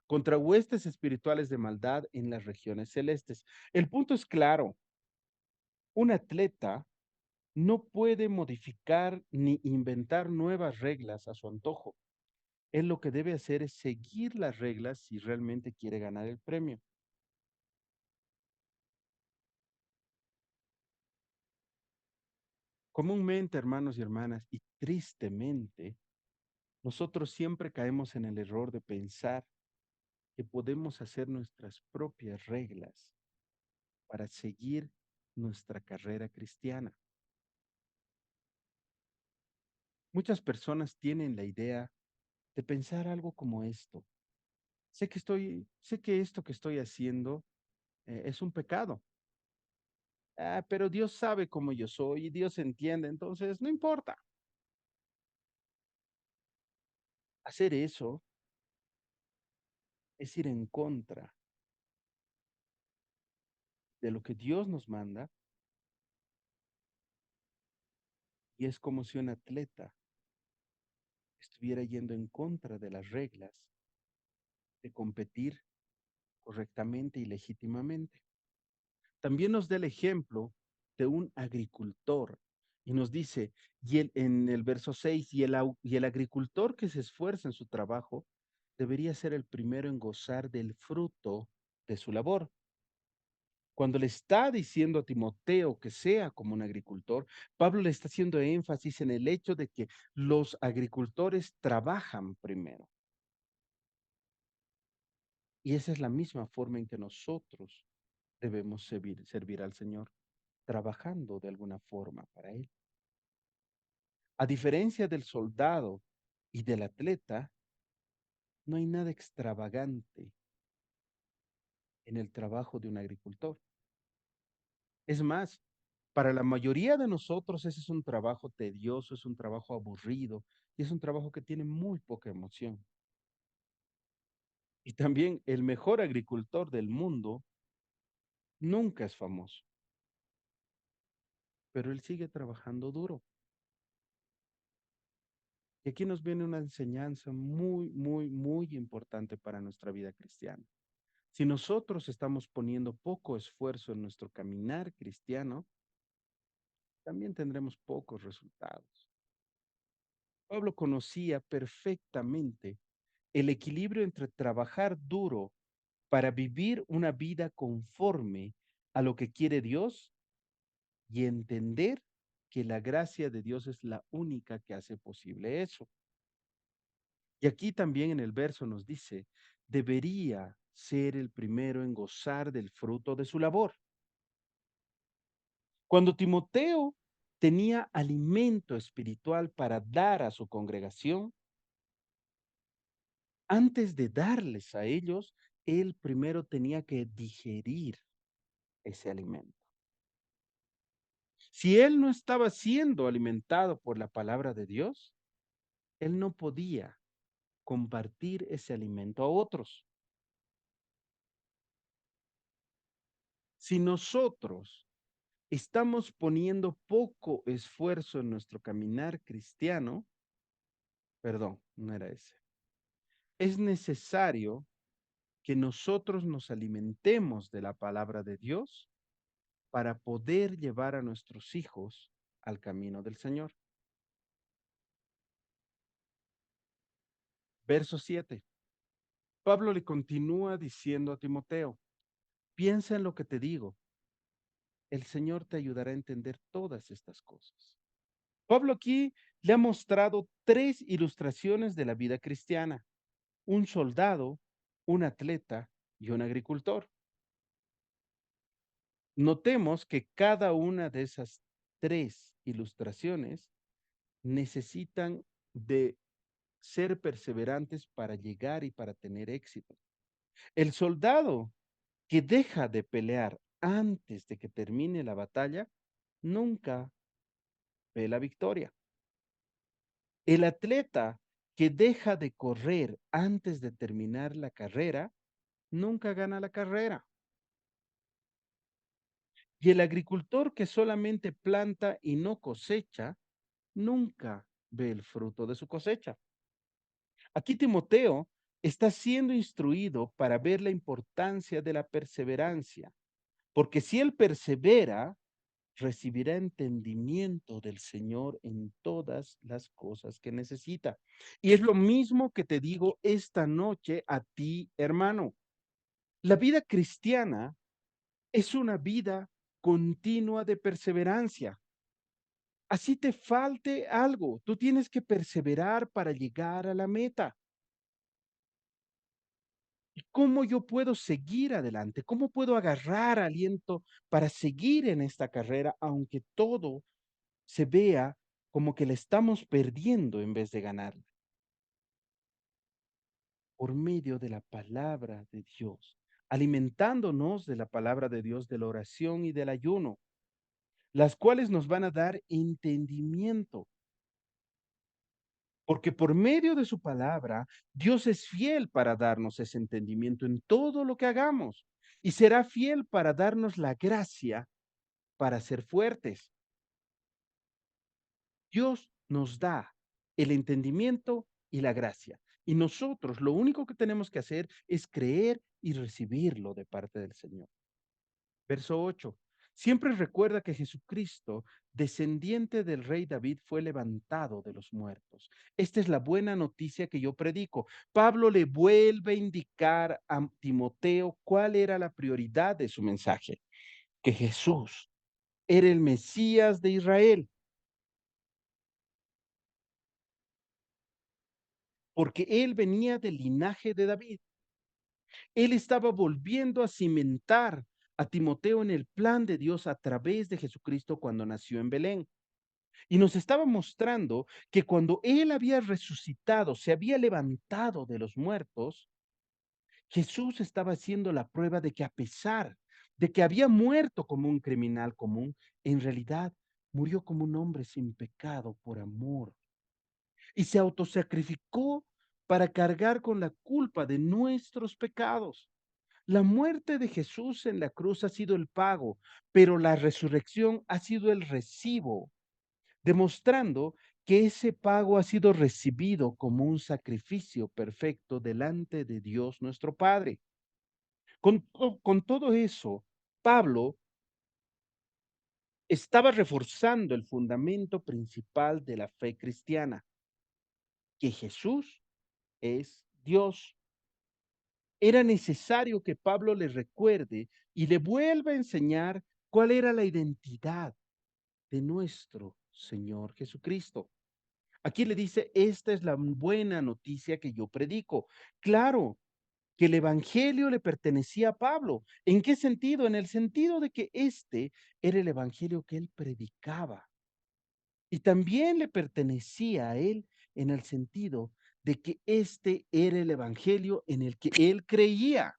contra huestes espirituales de maldad en las regiones celestes. El punto es claro, un atleta no puede modificar ni inventar nuevas reglas a su antojo. Él lo que debe hacer es seguir las reglas si realmente quiere ganar el premio. Comúnmente, hermanos y hermanas, y tristemente, nosotros siempre caemos en el error de pensar que podemos hacer nuestras propias reglas para seguir nuestra carrera cristiana. Muchas personas tienen la idea de pensar algo como esto. Sé que esto que estoy haciendo es un pecado. Pero Dios sabe cómo yo soy y Dios entiende, entonces no importa. Hacer eso es ir en contra de lo que Dios nos manda y es como si un atleta estuviera yendo en contra de las reglas de competir correctamente y legítimamente. También nos da el ejemplo de un agricultor y nos dice, en el verso 6, y el agricultor que se esfuerza en su trabajo debería ser el primero en gozar del fruto de su labor. Cuando le está diciendo a Timoteo que sea como un agricultor, Pablo le está haciendo énfasis en el hecho de que los agricultores trabajan primero. Y esa es la misma forma en que nosotros debemos servir al Señor, trabajando de alguna forma para Él. A diferencia del soldado y del atleta, no hay nada extravagante en el trabajo de un agricultor. Es más, para la mayoría de nosotros ese es un trabajo tedioso, es un trabajo aburrido y es un trabajo que tiene muy poca emoción. Y también el mejor agricultor del mundo nunca es famoso, pero él sigue trabajando duro. Y aquí nos viene una enseñanza muy, muy, muy importante para nuestra vida cristiana. Si nosotros estamos poniendo poco esfuerzo en nuestro caminar cristiano, también tendremos pocos resultados. Pablo conocía perfectamente el equilibrio entre trabajar duro para vivir una vida conforme a lo que quiere Dios y entender que la gracia de Dios es la única que hace posible eso. Y aquí también en el verso nos dice, debería ser el primero en gozar del fruto de su labor. Cuando Timoteo tenía alimento espiritual para dar a su congregación, antes de darles a ellos, él primero tenía que digerir ese alimento. Si él no estaba siendo alimentado por la palabra de Dios, él no podía compartir ese alimento a otros. Si nosotros estamos poniendo poco esfuerzo en nuestro caminar cristiano, perdón, no era ese. Es necesario que nosotros nos alimentemos de la palabra de Dios para poder llevar a nuestros hijos al camino del Señor. Verso 7. Pablo le continúa diciendo a Timoteo, piensa en lo que te digo, el Señor te ayudará a entender todas estas cosas. Pablo aquí le ha mostrado tres ilustraciones de la vida cristiana: un soldado, un atleta y un agricultor. Notemos que cada una de esas tres ilustraciones necesitan de ser perseverantes para llegar y para tener éxito. El soldado que deja de pelear antes de que termine la batalla nunca ve la victoria. El atleta que deja de correr antes de terminar la carrera nunca gana la carrera. Y el agricultor que solamente planta y no cosecha nunca ve el fruto de su cosecha. Aquí Timoteo está siendo instruido para ver la importancia de la perseverancia, porque si él persevera, recibirá entendimiento del Señor en todas las cosas que necesita. Y es lo mismo que te digo esta noche a ti, hermano. La vida cristiana es una vida continua de perseverancia. Así te falte algo, tú tienes que perseverar para llegar a la meta. ¿Y cómo yo puedo seguir adelante? ¿Cómo puedo agarrar aliento para seguir en esta carrera, aunque todo se vea como que la estamos perdiendo en vez de ganar? Por medio de la palabra de Dios, alimentándonos de la palabra de Dios, de la oración y del ayuno, las cuales nos van a dar entendimiento. porque por medio de su palabra, Dios es fiel para darnos ese entendimiento en todo lo que hagamos y será fiel para darnos la gracia para ser fuertes. Dios nos da el entendimiento y la gracia. Y nosotros lo único que tenemos que hacer es creer y recibirlo de parte del Señor. Verso 8. Siempre recuerda que Jesucristo, descendiente del rey David, fue levantado de los muertos. Esta es la buena noticia que yo predico. Pablo le vuelve a indicar a Timoteo cuál era la prioridad de su mensaje, que Jesús era el Mesías de Israel, porque él venía del linaje de David. Él estaba volviendo a cimentar a Timoteo en el plan de Dios a través de Jesucristo cuando nació en Belén. Y nos estaba mostrando que cuando él había resucitado, se había levantado de los muertos, Jesús estaba haciendo la prueba de que a pesar de que había muerto como un criminal común, en realidad murió como un hombre sin pecado por amor y se autosacrificó para cargar con la culpa de nuestros pecados. La muerte de Jesús en la cruz ha sido el pago, pero la resurrección ha sido el recibo, demostrando que ese pago ha sido recibido como un sacrificio perfecto delante de Dios nuestro Padre. Con todo eso, Pablo estaba reforzando el fundamento principal de la fe cristiana, que Jesús es Dios. Era necesario que Pablo le recuerde y le vuelva a enseñar cuál era la identidad de nuestro Señor Jesucristo. Aquí le dice, esta es la buena noticia que yo predico. Claro que el evangelio le pertenecía a Pablo. ¿En qué sentido? En el sentido de que este era el evangelio que él predicaba. Y también le pertenecía a él en el sentido de que este era el evangelio en el que él creía.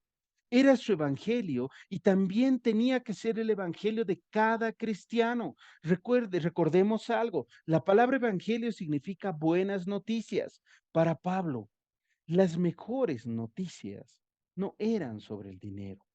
Era su evangelio y también tenía que ser el evangelio de cada cristiano. Recordemos algo, la palabra evangelio significa buenas noticias. Para Pablo, las mejores noticias no eran sobre el dinero,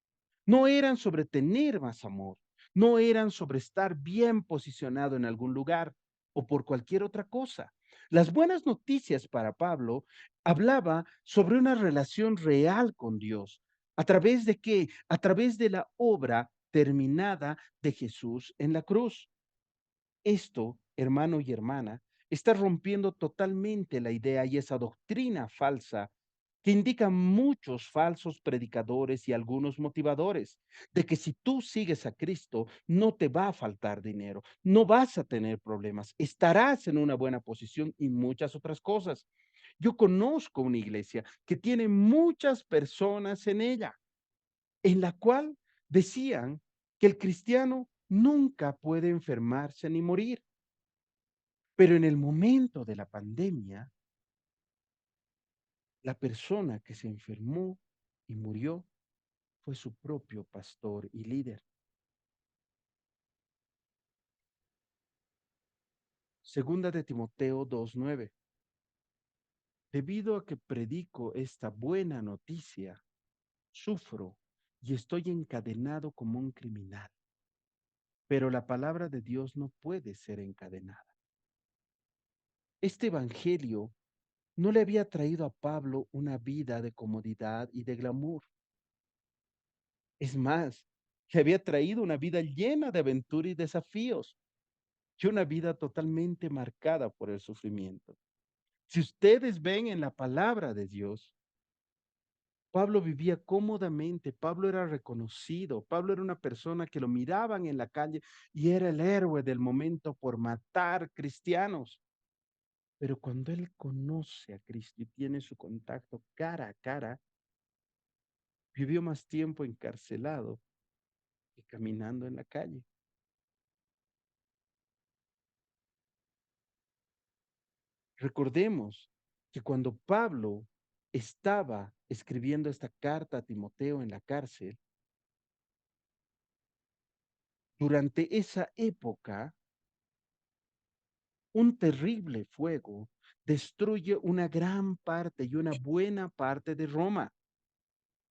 no eran sobre tener más amor, no eran sobre estar bien posicionado en algún lugar o por cualquier otra cosa. Las buenas noticias para Pablo hablaba sobre una relación real con Dios. ¿A través de qué? A través de la obra terminada de Jesús en la cruz. Esto, hermano y hermana, está rompiendo totalmente la idea y esa doctrina falsa que indican muchos falsos predicadores y algunos motivadores, de que si tú sigues a Cristo, no te va a faltar dinero, no vas a tener problemas, estarás en una buena posición y muchas otras cosas. Yo conozco una iglesia que tiene muchas personas en ella, en la cual decían que el cristiano nunca puede enfermarse ni morir. Pero en el momento de la pandemia, la persona que se enfermó y murió fue su propio pastor y líder. Segunda de Timoteo 2:9. Debido a que predico esta buena noticia, sufro y estoy encadenado como un criminal. Pero la palabra de Dios no puede ser encadenada. Este evangelio no le había traído a Pablo una vida de comodidad y de glamour. Es más, le había traído una vida llena de aventura y desafíos, y una vida totalmente marcada por el sufrimiento. Si ustedes ven en la palabra de Dios, Pablo vivía cómodamente, Pablo era reconocido, Pablo era una persona que lo miraban en la calle y era el héroe del momento por matar cristianos. Pero cuando él conoce a Cristo y tiene su contacto cara a cara, vivió más tiempo encarcelado que caminando en la calle. Recordemos que cuando Pablo estaba escribiendo esta carta a Timoteo en la cárcel, durante esa época, un terrible fuego destruye una gran parte y una buena parte de Roma.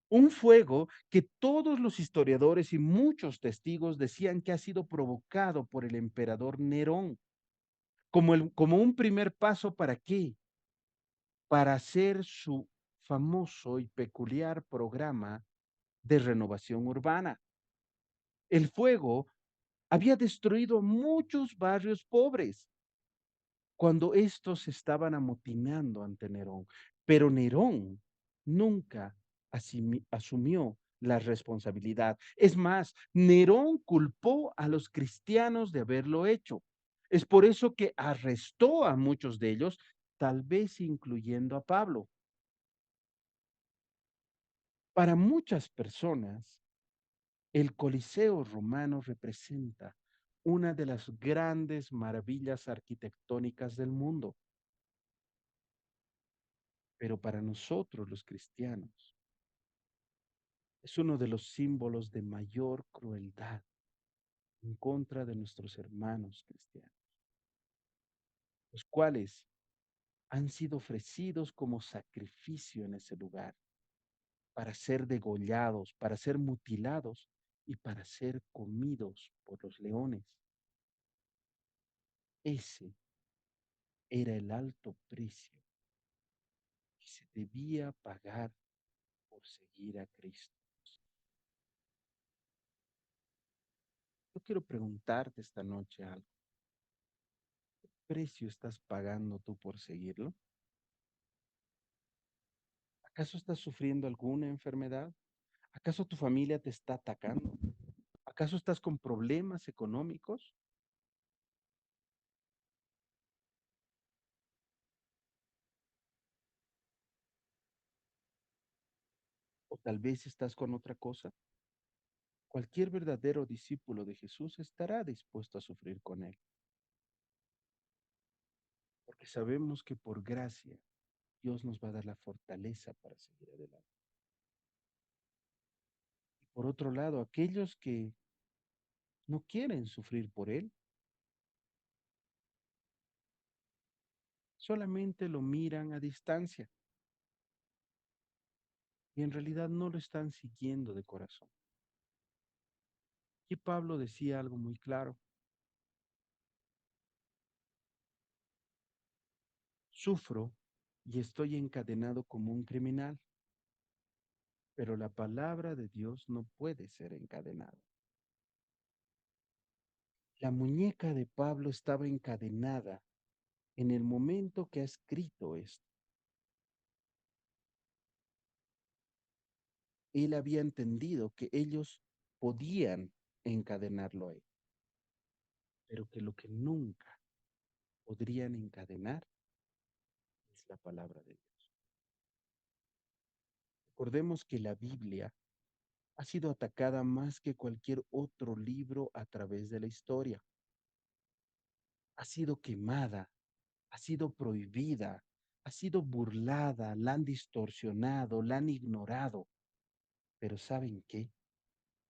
Un fuego que todos los historiadores y muchos testigos decían que ha sido provocado por el emperador Nerón, como un primer paso para qué, para hacer su famoso y peculiar programa de renovación urbana. El fuego había destruido muchos barrios pobres cuando estos estaban amotinando ante Nerón, pero Nerón nunca asumió la responsabilidad. Es más, Nerón culpó a los cristianos de haberlo hecho. Es por eso que arrestó a muchos de ellos, tal vez incluyendo a Pablo. Para muchas personas, el Coliseo romano representa una de las grandes maravillas arquitectónicas del mundo, pero para nosotros los cristianos es uno de los símbolos de mayor crueldad en contra de nuestros hermanos cristianos, los cuales han sido ofrecidos como sacrificio en ese lugar para ser degollados, para ser mutilados y para ser comidos por los leones. Ese era el alto precio que se debía pagar por seguir a Cristo. Yo quiero preguntarte esta noche algo. ¿Qué precio estás pagando tú por seguirlo? ¿Acaso estás sufriendo alguna enfermedad? ¿Acaso tu familia te está atacando? ¿Acaso estás con problemas económicos? ¿O tal vez estás con otra cosa? Cualquier verdadero discípulo de Jesús estará dispuesto a sufrir con él, porque sabemos que por gracia Dios nos va a dar la fortaleza para seguir adelante. Y por otro lado, aquellos que no quieren sufrir por él, solamente lo miran a distancia y en realidad no lo están siguiendo de corazón. Y Pablo decía algo muy claro: sufro y estoy encadenado como un criminal, pero la palabra de Dios no puede ser encadenada. La muñeca de Pablo estaba encadenada en el momento que ha escrito esto. Él había entendido que ellos podían encadenarlo a él, pero que lo que nunca podrían encadenar es la palabra de Dios. Recordemos que la Biblia ha sido atacada más que cualquier otro libro a través de la historia. Ha sido quemada, ha sido prohibida, ha sido burlada, la han distorsionado, la han ignorado. Pero ¿saben qué?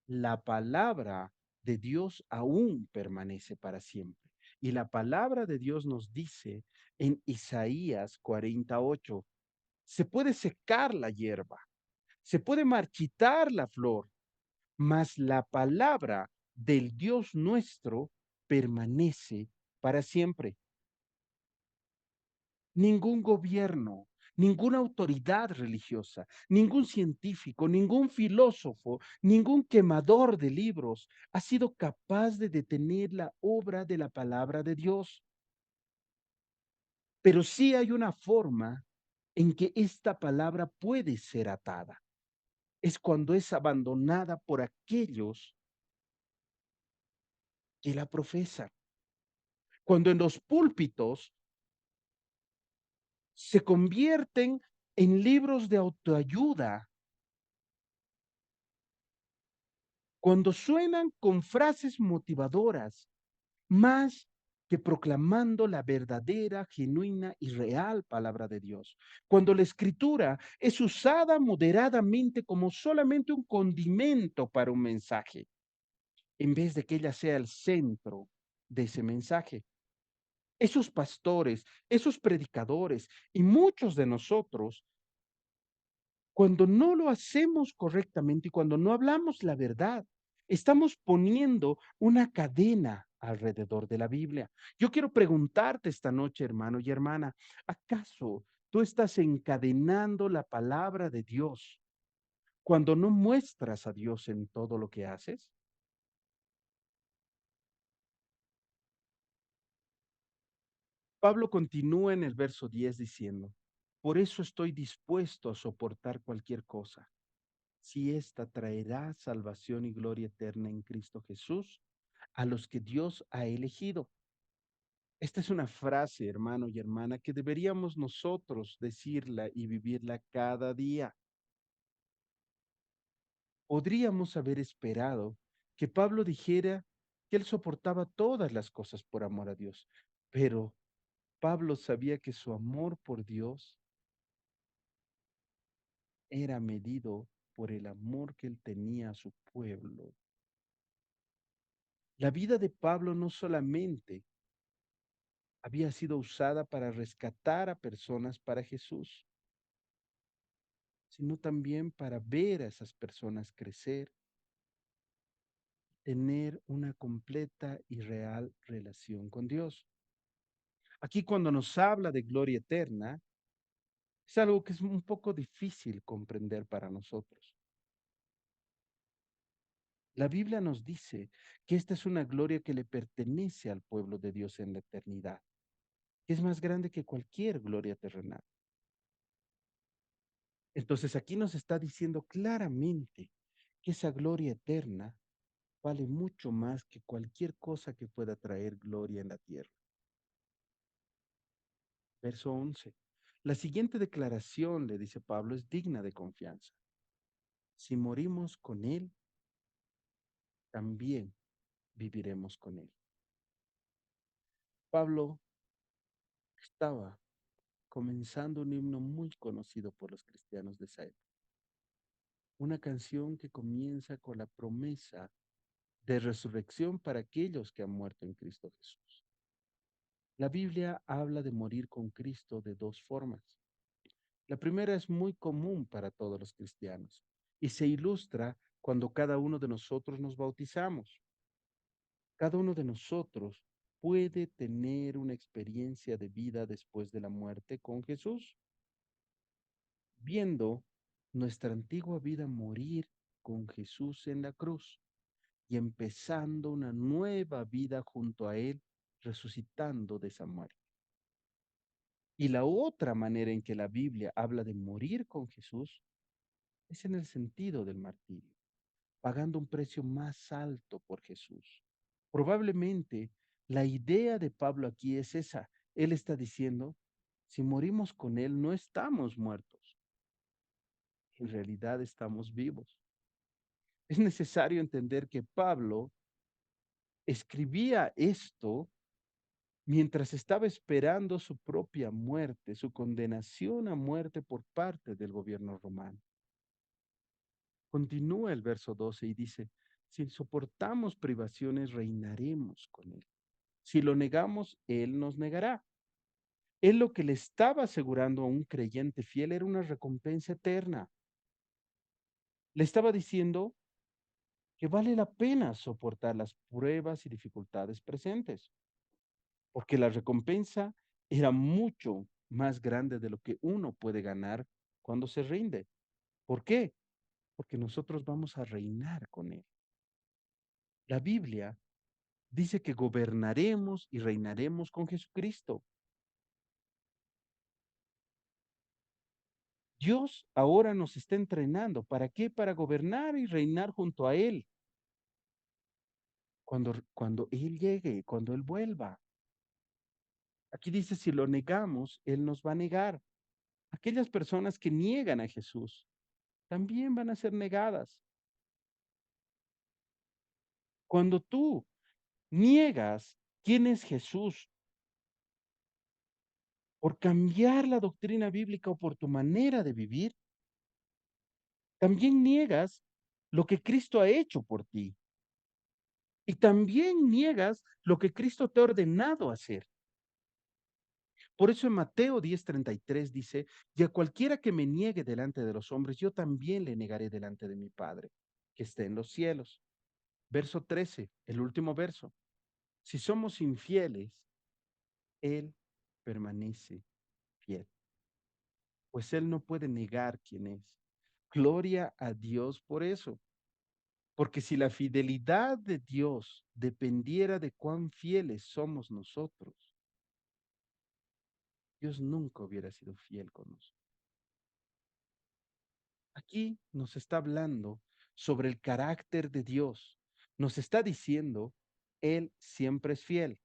La palabra de Dios aún permanece para siempre. Y la palabra de Dios nos dice en Isaías 48, se puede secar la hierba, se puede marchitar la flor, mas la palabra del Dios nuestro permanece para siempre. Ningún gobierno, ninguna autoridad religiosa, ningún científico, ningún filósofo, ningún quemador de libros ha sido capaz de detener la obra de la palabra de Dios. Pero sí hay una forma en que esta palabra puede ser atada. Es cuando es abandonada por aquellos que la profesan. Cuando en los púlpitos se convierten en libros de autoayuda, cuando suenan con frases motivadoras, más que proclamando la verdadera, genuina y real palabra de Dios. Cuando la escritura es usada moderadamente como solamente un condimento para un mensaje, en vez de que ella sea el centro de ese mensaje. Esos pastores, esos predicadores y muchos de nosotros, cuando no lo hacemos correctamente y cuando no hablamos la verdad, estamos poniendo una cadena alrededor de la Biblia. Yo quiero preguntarte esta noche, hermano y hermana, ¿acaso tú estás encadenando la palabra de Dios cuando no muestras a Dios en todo lo que haces? Pablo continúa en el verso 10 diciendo, por eso estoy dispuesto a soportar cualquier cosa, si ésta traerá salvación y gloria eterna en Cristo Jesús a los que Dios ha elegido. Esta es una frase, hermano y hermana, que deberíamos nosotros decirla y vivirla cada día. Podríamos haber esperado que Pablo dijera que él soportaba todas las cosas por amor a Dios, pero Pablo sabía que su amor por Dios era medido por el amor que él tenía a su pueblo. La vida de Pablo no solamente había sido usada para rescatar a personas para Jesús, sino también para ver a esas personas crecer, tener una completa y real relación con Dios. Aquí cuando nos habla de gloria eterna, es algo que es un poco difícil comprender para nosotros. La Biblia nos dice que esta es una gloria que le pertenece al pueblo de Dios en la eternidad, que es más grande que cualquier gloria terrenal. Entonces aquí nos está diciendo claramente que esa gloria eterna vale mucho más que cualquier cosa que pueda traer gloria en la tierra. Verso 11. La siguiente declaración, le dice Pablo, es digna de confianza. Si morimos con Él, también viviremos con Él. Pablo estaba comenzando un himno muy conocido por los cristianos de esa época. Una canción que comienza con la promesa de resurrección para aquellos que han muerto en Cristo Jesús. La Biblia habla de morir con Cristo de dos formas. La primera es muy común para todos los cristianos y se ilustra cuando cada uno de nosotros nos bautizamos. Cada uno de nosotros puede tener una experiencia de vida después de la muerte con Jesús, viendo nuestra antigua vida morir con Jesús en la cruz y empezando una nueva vida junto a Él, resucitando de esa muerte. Y la otra manera en que la Biblia habla de morir con Jesús es en el sentido del martirio, pagando un precio más alto por Jesús. Probablemente la idea de Pablo aquí es esa. Él está diciendo, si morimos con Él, no estamos muertos, en realidad estamos vivos. Es necesario entender que Pablo escribía esto mientras estaba esperando su propia muerte, su condenación a muerte por parte del gobierno romano. Continúa el verso 12 y dice, si soportamos privaciones, reinaremos con Él. Si lo negamos, Él nos negará. Él lo que le estaba asegurando a un creyente fiel era una recompensa eterna. Le estaba diciendo que vale la pena soportar las pruebas y dificultades presentes, porque la recompensa era mucho más grande de lo que uno puede ganar cuando se rinde. ¿Por qué? Porque nosotros vamos a reinar con Él. La Biblia dice que gobernaremos y reinaremos con Jesucristo. Dios ahora nos está entrenando. ¿Para qué? Para gobernar y reinar junto a Él. Cuando Él llegue, cuando Él vuelva. Aquí dice, si lo negamos, Él nos va a negar. Aquellas personas que niegan a Jesús también van a ser negadas. Cuando tú niegas quién es Jesús por cambiar la doctrina bíblica o por tu manera de vivir, también niegas lo que Cristo ha hecho por ti. Y también niegas lo que Cristo te ha ordenado hacer. Por eso en Mateo 10:33 dice, y a cualquiera que me niegue delante de los hombres, yo también le negaré delante de mi Padre, que esté en los cielos. Verso 13, el último verso. Si somos infieles, Él permanece fiel, pues Él no puede negar quién es. Gloria a Dios por eso, porque si la fidelidad de Dios dependiera de cuán fieles somos nosotros, Dios nunca hubiera sido fiel con nosotros. Aquí nos está hablando sobre el carácter de Dios. Nos está diciendo, Él siempre es fiel.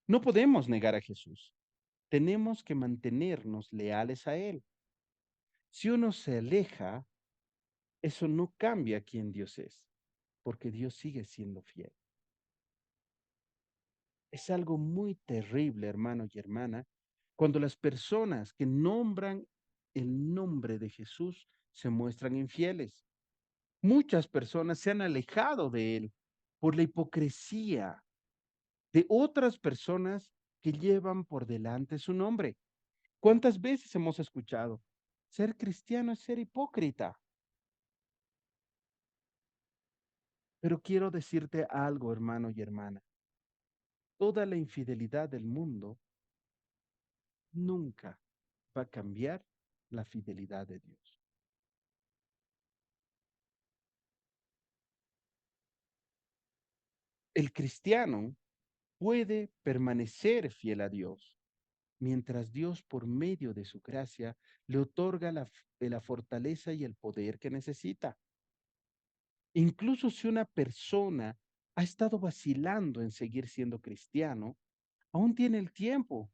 No podemos negar a Jesús. Tenemos que mantenernos leales a Él. Si uno se aleja, eso no cambia quién Dios es, porque Dios sigue siendo fiel. Es algo muy terrible, hermano y hermana, cuando las personas que nombran el nombre de Jesús se muestran infieles. Muchas personas se han alejado de Él por la hipocresía de otras personas que llevan por delante su nombre. ¿Cuántas veces hemos escuchado? Ser cristiano es ser hipócrita. Pero quiero decirte algo, hermano y hermana. Toda la infidelidad del mundo nunca va a cambiar la fidelidad de Dios. El cristiano puede permanecer fiel a Dios mientras Dios, por medio de su gracia, le otorga la fortaleza y el poder que necesita. Incluso si una persona ha estado vacilando en seguir siendo cristiano, aún tiene el tiempo.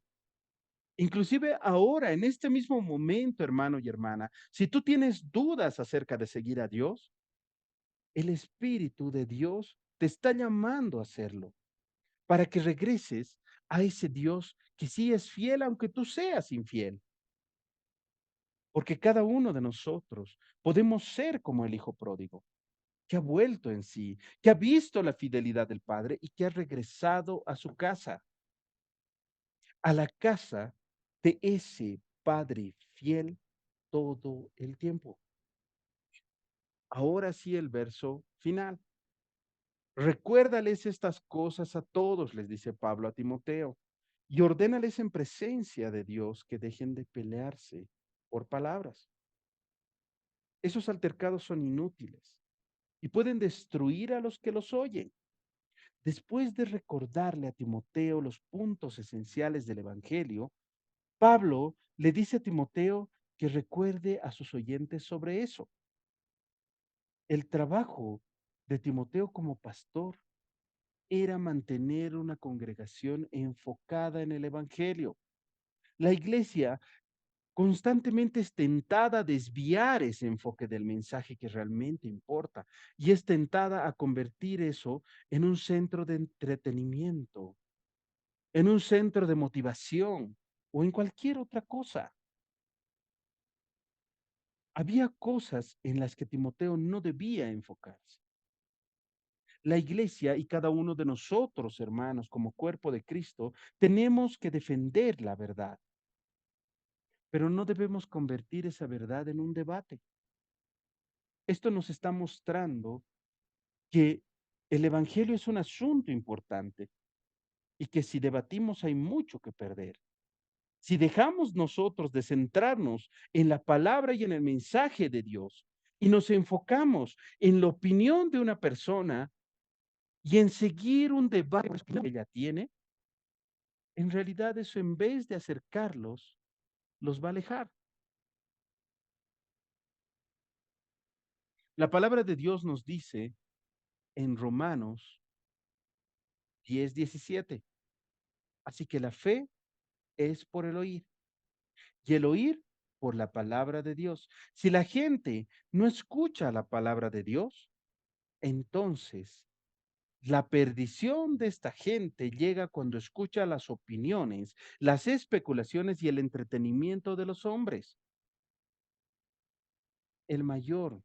Inclusive ahora, en este mismo momento, hermano y hermana, si tú tienes dudas acerca de seguir a Dios, el Espíritu de Dios te está llamando a hacerlo, para que regreses a ese Dios que sí es fiel aunque tú seas infiel. Porque cada uno de nosotros podemos ser como el hijo pródigo, que ha vuelto en sí, que ha visto la fidelidad del Padre y que ha regresado a su casa, a la casa de ese Padre fiel todo el tiempo. Ahora sí el verso final. Recuérdales estas cosas a todos, les dice Pablo a Timoteo, y ordénales en presencia de Dios que dejen de pelearse por palabras. Esos altercados son inútiles y pueden destruir a los que los oyen. Después de recordarle a Timoteo los puntos esenciales del Evangelio, Pablo le dice a Timoteo que recuerde a sus oyentes sobre eso. El trabajo de Timoteo como pastor era mantener una congregación enfocada en el Evangelio. La iglesia constantemente es tentada a desviar ese enfoque del mensaje que realmente importa y es tentada a convertir eso en un centro de entretenimiento, en un centro de motivación o en cualquier otra cosa. Había cosas en las que Timoteo no debía enfocarse. La iglesia y cada uno de nosotros, hermanos, como cuerpo de Cristo, tenemos que defender la verdad, pero no debemos convertir esa verdad en un debate. Esto nos está mostrando que el Evangelio es un asunto importante y que si debatimos hay mucho que perder. Si dejamos nosotros de centrarnos en la palabra y en el mensaje de Dios y nos enfocamos en la opinión de una persona y en seguir un debate que ella tiene, en realidad eso en vez de acercarlos, los va a alejar. La palabra de Dios nos dice en Romanos 10:17, así que la fe es por el oír y el oír por la palabra de Dios. Si la gente no escucha la palabra de Dios, entonces la perdición de esta gente llega cuando escucha las opiniones, las especulaciones y el entretenimiento de los hombres. El mayor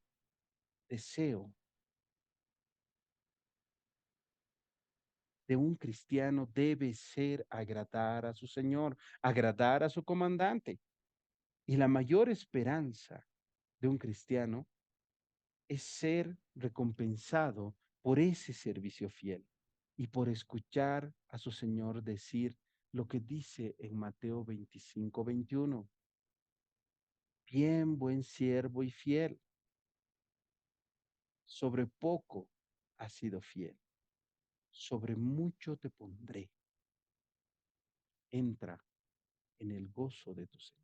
deseo de un cristiano debe ser agradar a su Señor, agradar a su comandante. Y la mayor esperanza de un cristiano es ser recompensado por ese servicio fiel y por escuchar a su Señor decir lo que dice en Mateo 25:21. Bien, buen siervo y fiel, sobre poco has sido fiel, sobre mucho te pondré. Entra en el gozo de tu Señor.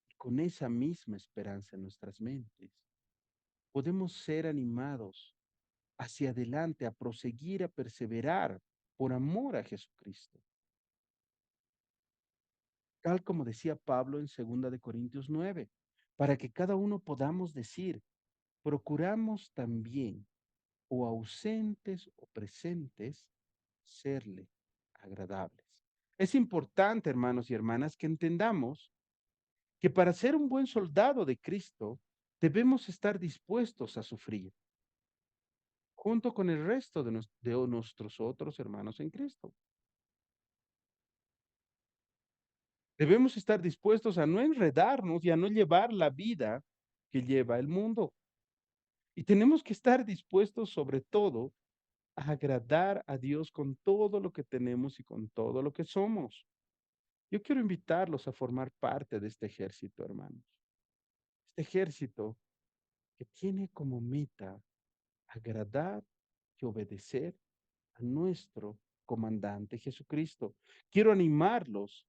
Y con esa misma esperanza en nuestras mentes, podemos ser animados hacia adelante, a proseguir, a perseverar por amor a Jesucristo. Tal como decía Pablo en 2 Corintios 9, para que cada uno podamos decir, procuramos también, o ausentes o presentes, serle agradables. Es importante, hermanos y hermanas, que entendamos que para ser un buen soldado de Cristo, debemos estar dispuestos a sufrir, junto con el resto de nuestros otros hermanos en Cristo. Debemos estar dispuestos a no enredarnos y a no llevar la vida que lleva el mundo. Y tenemos que estar dispuestos sobre todo a agradar a Dios con todo lo que tenemos y con todo lo que somos. Yo quiero invitarlos a formar parte de este ejército, hermanos. Este ejército que tiene como meta agradar y obedecer a nuestro comandante Jesucristo. Quiero animarlos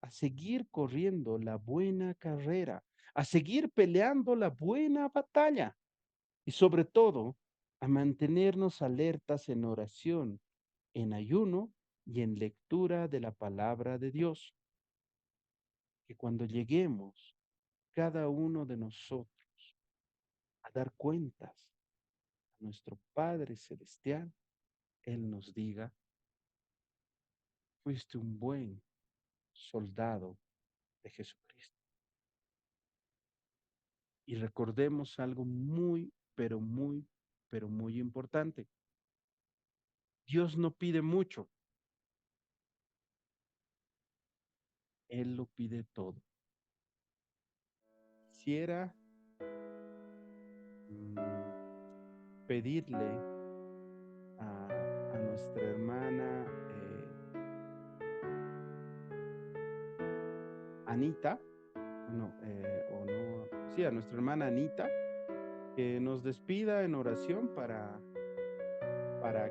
a seguir corriendo la buena carrera, a seguir peleando la buena batalla y sobre todo a mantenernos alertas en oración, en ayuno y en lectura de la palabra de Dios. Que cuando lleguemos, cada uno de nosotros, a dar cuentas a nuestro Padre Celestial, Él nos diga, fuiste un buen soldado de Jesucristo. Y recordemos algo muy, pero muy importante. Dios no pide mucho, Él lo pide todo. Quisiera pedirle a nuestra hermana Anita, no, o no, sí, a nuestra hermana Anita, que nos despida en oración para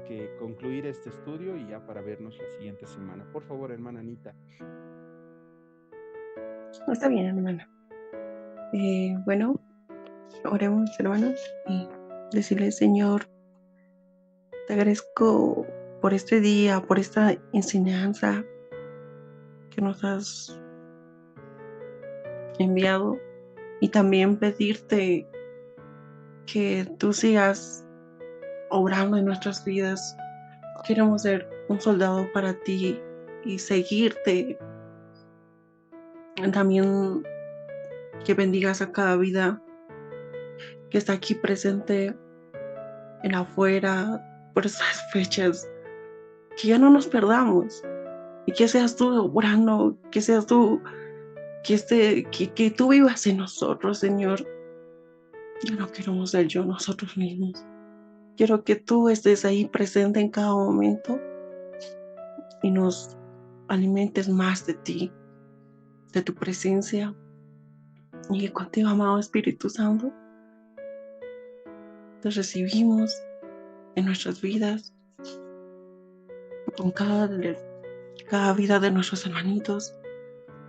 que concluir este estudio y ya para vernos la siguiente semana. Por favor, hermana Anita. Está bien, hermana. Bueno, oremos, hermanos, y decirle, Señor, te agradezco por este día, por esta enseñanza que nos has enviado, y también pedirte que tú sigas obrando en nuestras vidas. Queremos ser un soldado para ti y seguirte. También que bendigas a cada vida que está aquí presente en afuera por estas fechas, que ya no nos perdamos y que seas tú obrando, que seas tú, que tú vivas en nosotros, Señor. Ya no queremos ser yo nosotros mismos. Quiero que tú estés ahí presente en cada momento y nos alimentes más de ti, de tu presencia, y que contigo, amado Espíritu Santo, te recibimos en nuestras vidas, en cada vida de nuestros hermanitos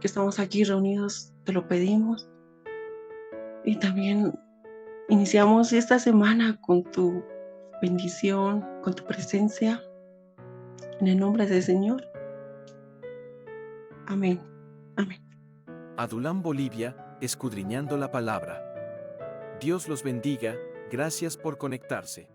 que estamos aquí reunidos, te lo pedimos. Y también iniciamos esta semana con tu bendición, con tu presencia, en el nombre del Señor. Amén. Amén. Adulam Bolivia, escudriñando la palabra. Dios los bendiga, gracias por conectarse.